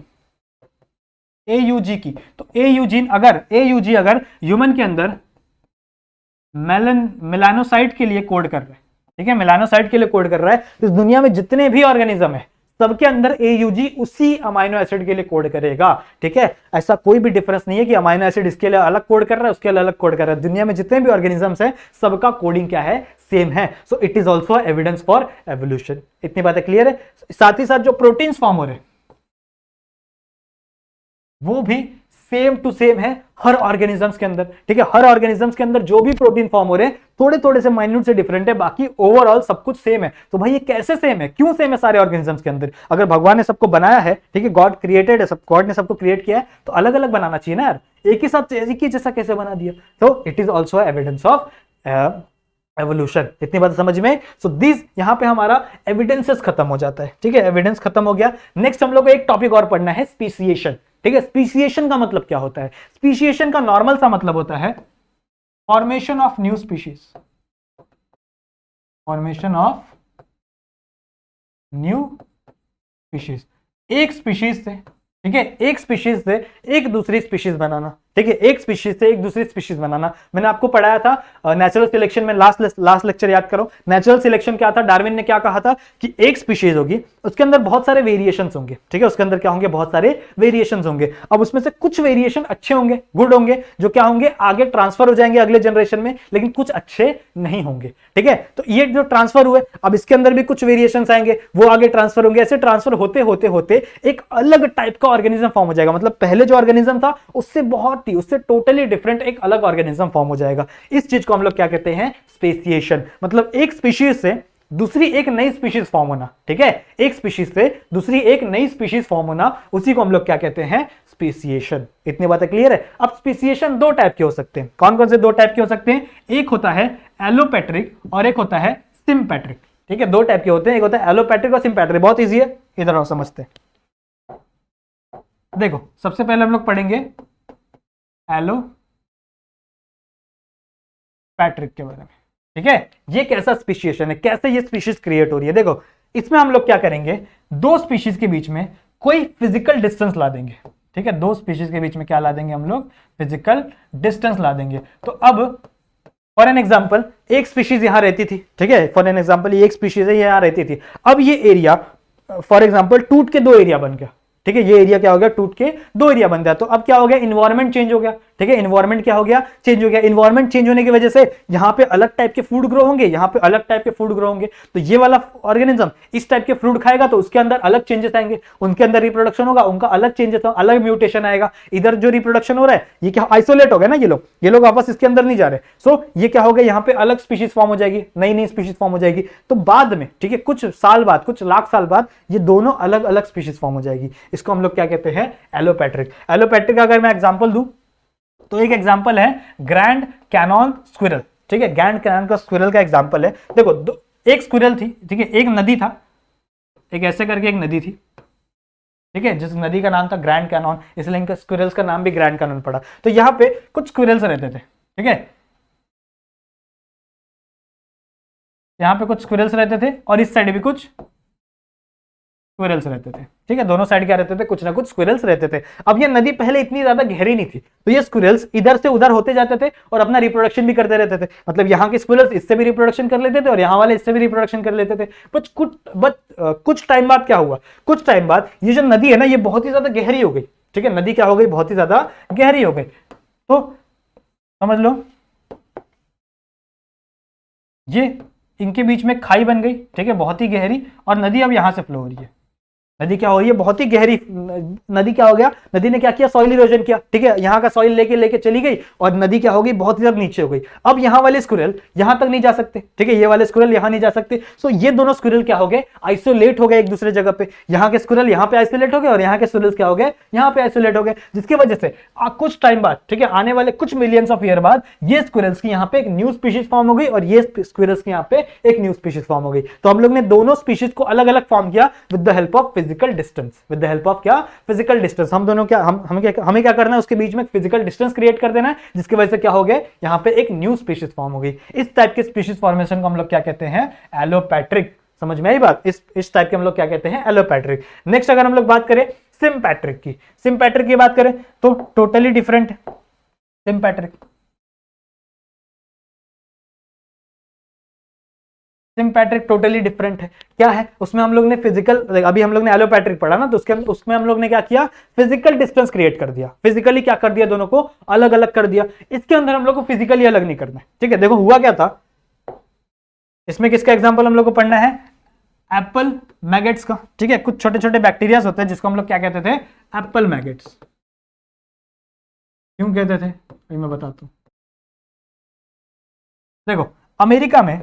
तो AUG अगर ह्यूमन के अंदर मेलानोसाइट के लिए कोड कर रहे हैं, ठीक है, मेलानोसाइट के लिए कोड कर रहा है, तो इस दुनिया में जितने भी ऑर्गेनिज्म है सबके अंदर AUG उसी अमाइनो एसिड के लिए कोड करेगा। ठीक है, ऐसा कोई भी डिफरेंस नहीं है कि अमाइनो एसिड इसके लिए अलग कोड कर रहा है, उसके लिए अलग कोड कर रहा है। दुनिया में जितने भी ऑर्गेनिजम्स हैं सबका कोडिंग क्या है, सेम है। सो it is also evidence for evolution. इतनी बातें क्लियर है। साथ ही साथ जो प्रोटीन्स फॉर्म हो रहे हैं वो भी सेम टू सेम है हर ऑर्गेनिजम्स के अंदर। ठीक है, हर ऑर्गेनिजम्स के अंदर जो भी प्रोटीन फॉर्म हो रहे हैं थोड़े थोड़े से माइन्यूट से डिफरेंट है, बाकी ओवरऑल सब कुछ सेम है। तो भाई ये कैसे सेम है, क्यों सेम है सारे ऑर्गेनिजम्स के अंदर? अगर भगवान ने सबको बनाया है, ठीक है, गॉड क्रिएटेड है, सब गॉड ने सबको क्रिएट किया है, तो अलग अलग बनाना चाहिए ना यार। एक ही साथ एक ही जैसा कैसे बना दिया? तो it is also evidence of evolution. इतनी बात समझ में? सो दिस यहां पे हमारा एविडेंसेस खत्म हो जाता है। ठीक है, एविडेंस खत्म हो गया। नेक्स्ट हम लोग को एक टॉपिक और पढ़ना है, स्पीशिएशन। ठीक है, स्पीशिएशन का मतलब क्या होता है? स्पीशिएशन का नॉर्मल सा मतलब होता है formation of new species, formation of new species. एक स्पीशीज से, ठीक है, एक स्पीशीज से एक दूसरी स्पीशीज बनाना। ठीक है, एक स्पीशीज से एक दूसरी स्पीशीज बनाना। मैंने आपको पढ़ाया था नेचुरल सिलेक्शन में, लास्ट लेक्चर याद करो। नेचुरल सिलेक्शन क्या था? डार्विन ने क्या कहा था कि एक स्पीशीज होगी, उसके अंदर बहुत सारे वेरिएशंस होंगे। ठीक है, उसके अंदर क्या होंगे? बहुत सारे वेरिएशंस होंगे। अब उसमें से कुछ वेरिएशन अच्छे होंगे, गुड होंगे, जो क्या होंगे, आगे ट्रांसफर हो जाएंगे अगले जनरेशन में, लेकिन कुछ अच्छे नहीं होंगे। ठीक है, तो ये जो ट्रांसफर हुए, अब इसके अंदर भी कुछ वेरिएशंस आएंगे, वो आगे ट्रांसफर होंगे। ऐसे ट्रांसफर होते होते होते एक अलग टाइप का ऑर्गेनिज्म फॉर्म हो जाएगा। मतलब पहले जो ऑर्गेनिज्म था उससे टोटली डिफरेंट एक अलग ऑर्गेनिज्म फॉर्म हो जाएगा। इस चीज को हम लोग क्या कहते हैं? स्पेसिएशन। मतलब एक स्पीशीज से दूसरी एक नई स्पीशीज फॉर्म होना। ठीक है, एक स्पीशीज से दूसरी एक नई स्पीशीज फॉर्म होना, उसी को हम लोग क्या कहते हैं? स्पेसिएशन। इतनी बातें क्लियर है? अब स्पेसिएशन दो टाइप के हो सकते हैं। कौन कौन से दो टाइप के हो सकते हैं? एक होता है एलोपेट्रिक और एक होता है सिम्पैट्रिक। ठीक है, दो टाइप के होते हैं, एक होता है एलोपेट्रिक और सिम्पैट्रिक। बहुत इजी है, इधर आओ समझते हैं। देखो, सबसे पहले हम लोग पढ़ेंगे एलोपैट्रिक के बारे में। ठीक है, ये कैसा स्पीशीएशन है, कैसे ये स्पीशीज क्रिएट हो रही है? देखो, इसमें हम लोग क्या करेंगे, दो स्पीशीज के बीच में कोई फिजिकल डिस्टेंस ला देंगे। ठीक है, दो स्पीशीज के बीच में क्या ला देंगे हम लोग? फिजिकल डिस्टेंस ला देंगे। तो अब फॉर एन एग्जाम्पल एक स्पीशीज यहां रहती थी। ठीक है, फॉर एन एग्जाम्पल ये एक स्पीशीज है, यहां रहती थी। अब ये एरिया फॉर एग्जाम्पल टूट के दो एरिया बन गया। ठीक है, ये एरिया क्या हो गया? टूट के दो एरिया बन गया। तो अब क्या हो गया? इन्वायरमेंट चेंज हो गया। ठीक है, इन्वायरमेंट क्या हो गया? चेंज हो गया। इन्वायरमेंट चेंज होने की वजह से यहां पे अलग टाइप के फूड ग्रो होंगे, यहां पे अलग टाइप के फूड ग्रो होंगे। तो ये वाला ऑर्गेनिज्म इस टाइप के फ्रूट खाएगा तो उसके अंदर अलग चेंजेस आएंगे, उनके अंदर रिप्रोडक्शन होगा, उनका अलग चेंजेस, अलग म्यूटेशन आएगा। इधर जो रिप्रोडक्शन हो रहा है ये क्या आइसोलेट हो गया ना, ये लोग वापस इसके अंदर नहीं जा रहे। सो ये क्या हो गया? यहाँ पे अलग स्पीशीज फॉर्म हो जाएगी, नई नई स्पीशीज फॉर्म हो जाएगी। तो बाद में, ठीक है, कुछ साल बाद, कुछ लाख साल बाद ये दोनों अलग अलग स्पीशीज फॉर्म हो जाएगी। इसको हम लोग क्या कहते हैं? एलोपैट्रिक। एलोपैट्रिक अगर मैं एग्जांपल दूं तो एक एग्जांपल है ग्रैंड कैनन स्क्विरल। ठीक है, ग्रैंड कैनन का स्क्विरल का एग्जांपल है। देखो, एक स्क्विरल थी, ठीक है, एक नदी था, एक ऐसे करके एक नदी थी। ठीक है, जिस नदी का नाम था ग्रैंड कैनन, इसलिए इनका स्क्विरल्स का नाम भी ग्रैंड कैनन पड़ा। तो यहां पे कुछ स्क्विरल्स रहते थे। ठीक है, यहां पे कुछ स्क्विरल्स रहते थे और इस साइड भी कुछ स्क्विरल्स रहते थे। ठीक है, दोनों साइड क्या रहते थे? कुछ ना कुछ स्क्विरल्स रहते थे। अब ये नदी पहले इतनी ज्यादा गहरी नहीं थी, तो ये स्क्विरल्स इधर से उधर होते जाते थे और अपना रिप्रोडक्शन भी करते रहते थे। मतलब यहाँ के स्क्विरल्स इससे भी रिप्रोडक्शन कर लेते थे और यहाँ वाले इससे भी रिप्रोडक्शन कर लेते थे। कुछ टाइम बाद क्या हुआ? कुछ टाइम बाद ये जो नदी है ना, ये बहुत ही ज्यादा गहरी हो गई। ठीक है, नदी क्या हो गई? बहुत ही ज्यादा गहरी हो गई। तो समझ लो, ये इनके बीच में खाई बन गई। ठीक है, बहुत ही गहरी, और नदी अब यहां से फ्लो हो रही है। नदी क्या हो रही है? बहुत ही गहरी। नदी क्या हो गया? नदी ने क्या किया? सॉइल इरोजन किया। ठीक है, यहाँ का सॉइल लेके लेके चली गई और नदी क्या हो गई? बहुत ही ज्यादा नीचे हो गई। अब यहाँ वाले स्क्विरल यहाँ तक नहीं जा सकते। ठीक है, ये वाले स्क्विरल यहाँ नहीं जा सकते। सो ये दोनों स्क्विरल क्या हो गए? आइसोलेट हो गए एक दूसरे जगह पे। यहाँ के स्क्विरल यहाँ पे आइसोलेट हो गए और यहाँ के स्क्विरल्स क्या हो गए? यहाँ पे आइसोलेट हो गए, जिसकी वजह से कुछ टाइम बाद, ठीक है, आने वाले कुछ मिलियंस ऑफ ईयर बाद ये स्क्विरल्स की यहाँ पे एक न्यू स्पीशीज फॉर्म हो गई और ये स्क्विरल्स की यहाँ पे एक न्यू स्पीशीज फॉर्म हो गई। तो हम लोग ने दोनों स्पीशीज को अलग अलग फॉर्म किया with the help of physical distance. With the help of क्या? Physical distance. हम दोनों क्या, हमें क्या करना है? उसके बीच में फिजिकल डिस्टेंस क्रिएट कर देना है, जिसकी वजह से क्या हो गया? यहाँ पे एक न्यू स्पीशीज फॉर्म हो गई। इस टाइप के स्पीशीज फॉर्मेशन को हम लोग क्या कहते हैं? एलोपैट्रिक। समझ में आई बात? इस टाइप के हम लोग क्या कहते हैं? एलोपैट्रिक। नेक्स्ट अगर हम लोग बात करें सिम्पैट्रिक की, सिम्पैट्रिक की बात करें तो टोटली डिफरेंट है सिम्पैट्रिक। सिम्पैट्रिक टोटली डिफरेंट है। क्या है उसमें? हम लोग ने फिजिकल, अभी हम लोग ने एलोपैट्रिक पढ़ा ना, तो उसमें हम लोग ने क्या किया? फिजिकल डिस्टेंस क्रिएट कर दिया, फिजिकली क्या कर दिया? दोनों को अलग अलग कर दिया। इसके अंदर हम लोग को फिजिकली अलग नहीं करना है, ठीक है। देखो हुआ क्या था इसमें, किसका एग्जाम्पल हम लोग को पढ़ना है? एप्पल मैगेट्स का, ठीक है। कुछ छोटे छोटे बैक्टीरिया होते हैं जिसको हम लोग क्या कहते थे? Apple maggots. क्यों कहते थे अभी मैं बताता हूं। देखो अमेरिका में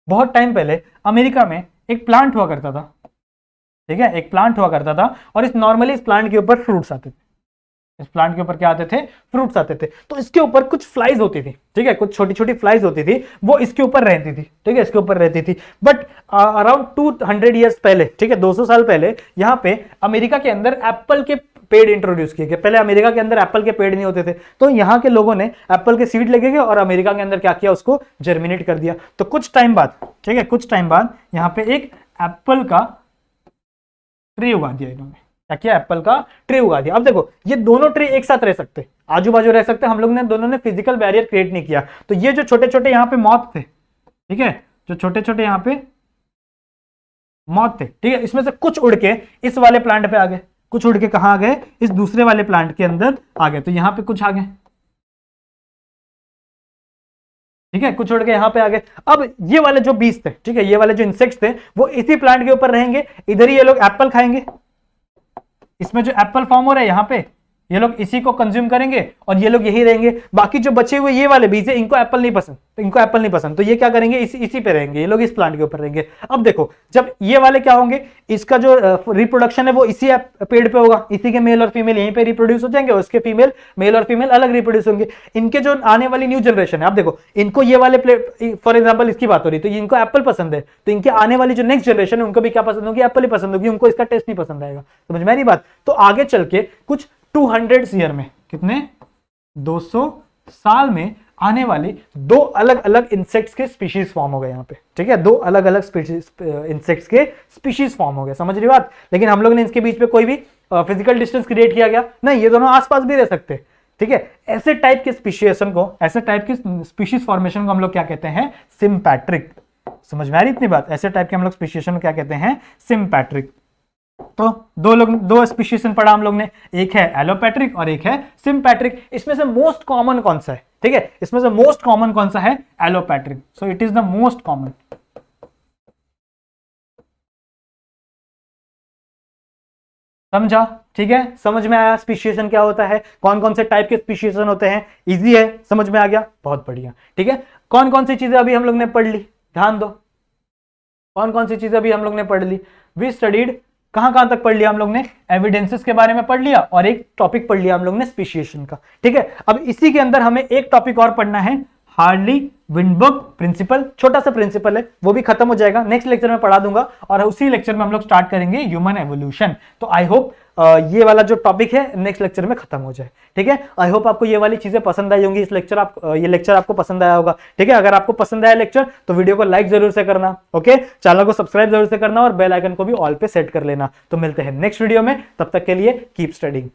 बहुत टाइम पहले अमेरिका में एक प्लांट हुआ करता था, ठीक है, एक प्लांट हुआ करता था, और इस प्लांट के ऊपर फ्रूट्स आते थे। इस प्लांट के ऊपर क्या आते थे? फ्रूट्स आते थे। तो इसके ऊपर कुछ फ्लाइज होती थी, ठीक है, कुछ छोटी छोटी फ्लाइज होती थी, वो इसके ऊपर रहती थी, ठीक है, इसके ऊपर रहती थी। बट अराउंड 200 ईयर्स पहले, ठीक है, 200 साल पहले यहाँ पे अमेरिका के अंदर एप्पल के पेड़ इंट्रोड्यूस किए गए। पहले अमेरिका के अंदर एप्पल के पेड़ नहीं होते थे, तो यहाँ के लोगों ने एप्पल के सीड लगे गए और अमेरिका के अंदर क्या किया? उसको जर्मिनेट कर दिया। तो कुछ टाइम बाद, ठीक है, कुछ टाइम बाद यहाँ पे एक एप्पल का ट्री उगा दिया इन्होंने। क्या किया? एप्पल का ट्री उगा दिया। अब देखो ये दोनों ट्री एक साथ रह सकते, आजू बाजू रह सकते, हम लोग ने दोनों ने फिजिकल बैरियर क्रिएट नहीं किया। तो ये जो छोटे छोटे यहाँ पे मॉथ थे, ठीक है, जो छोटे छोटे यहाँ पे मॉथ थे, ठीक है, इसमें से कुछ उड़ के इस वाले प्लांट पे आ गए, कुछ उड़ के कहां आ गए? इस दूसरे वाले प्लांट के अंदर आ गए। तो यहां पे कुछ आ गए, ठीक है, कुछ उड़ के यहां पे आ गए। अब ये वाले जो बीज थे, ठीक है, ये वाले जो इंसेक्ट्स थे वो इसी प्लांट के ऊपर रहेंगे। इधर ही ये लोग एप्पल खाएंगे, इसमें जो एप्पल फॉर्म हो रहा है यहाँ पे, ये लोग इसी को कंज्यूम करेंगे और ये लोग यही रहेंगे। बाकी जो बचे हुए ये वाले बीज है, इनको एप्पल नहीं पसंद, तो इनको एप्पल नहीं पसंद, तो ये क्या करेंगे? इसी पे रहेंगे, ये लोग इस प्लांट के ऊपर रहेंगे। अब देखो जब ये वाले क्या होंगे, इसका जो रिप्रोडक्शन है वो इसी पेड़ पे होगा, इसी के मेल और फीमेल यहीं पे रिप्रोड्यूस हो जाएंगे, और उसके फीमेल, मेल और फीमेल अलग रिप्रोड्यूस होंगे। इनके जो आने वाली न्यू जनरेशन है, आप देखो इनको ये वाले फॉर एग्जाम्पल इसकी बात हो रही, तो इनको एप्पल पसंद है, तो इनके आने वाली जो नेक्स्ट जनरेशन है उनको भी क्या पसंद होगी? एप्पल ही पसंद होगी, उनको इसका टेस्ट नहीं पसंद आएगा। समझ में आ रही बात? तो आगे चल के कुछ 200 ईयर में, कितने? 200 साल में आने वाले दो अलग अलग इंसेक्ट्स के स्पीशीज फॉर्म हो गए यहाँ पे, ठीक है, दो अलग अलग इंसेक्ट्स के स्पीशीज फॉर्म हो गए। समझ रही बात? लेकिन हम लोग ने इसके बीच में कोई भी फिजिकल डिस्टेंस क्रिएट किया गया नहीं, ये दोनों आसपास भी रह सकते, ठीक है। ऐसे टाइप के स्पीशिएशन को, ऐसे टाइप के स्पीशीज फॉर्मेशन को हम लोग क्या कहते हैं? सिम्पैट्रिक। समझ में आ रही इतनी बात? ऐसे टाइप के हम लोग स्पीशिएशन को क्या कहते हैं? सिम्पैट्रिक। तो दो स्पीशीज पढ़ा हम लोग ने, एक है एलोपैट्रिक और एक है सिम्पैट्रिक। इसमें से मोस्ट कॉमन कौन सा है? ठीक है, इसमें से मोस्ट कॉमन कौन सा है? Allopatric. So it is the most common. समझा? ठीक है, समझ में आया स्पीशीएशन क्या होता है, कौन कौन से टाइप के स्पीशीएशन होते हैं? इजी है, समझ में आ गया, बहुत बढ़िया। ठीक है, कौन कौन सी चीजें अभी हम लोग ने पढ़ ली? ध्यान दो, कौन कौन सी चीजें अभी हम लोग ने पढ़ ली? वी स्टडीड, कहां तक पढ़ लिया हम लोग ने? एविडेंसेस के बारे में पढ़ लिया, और एक टॉपिक पढ़ लिया हम लोग ने स्पीशिएशन का। ठीक है, अब इसी के अंदर हमें एक टॉपिक और पढ़ना है, हार्डली विंडबर्ग प्रिंसिपल। छोटा सा प्रिंसिपल है, वो भी खत्म हो जाएगा, नेक्स्ट लेक्चर में पढ़ा दूंगा, और उसी लेक्चर में हम लोग स्टार्ट करेंगे ह्यूमन एवोल्यूशन। तो आई होप ये वाला जो टॉपिक है नेक्स्ट लेक्चर में खत्म हो जाए। ठीक है, आई होप आपको ये वाली चीजें पसंद आई होंगी, इस लेक्चर ये लेक्चर आपको पसंद आया होगा। ठीक है, अगर आपको पसंद आया लेक्चर तो वीडियो को लाइक जरूर से करना, ओके, चैनल को सब्सक्राइब जरूर से करना, और बेल आइकन को भी ऑल पे सेट कर लेना। तो मिलते हैं नेक्स्ट वीडियो में, तब तक के लिए कीप स्टडीइंग।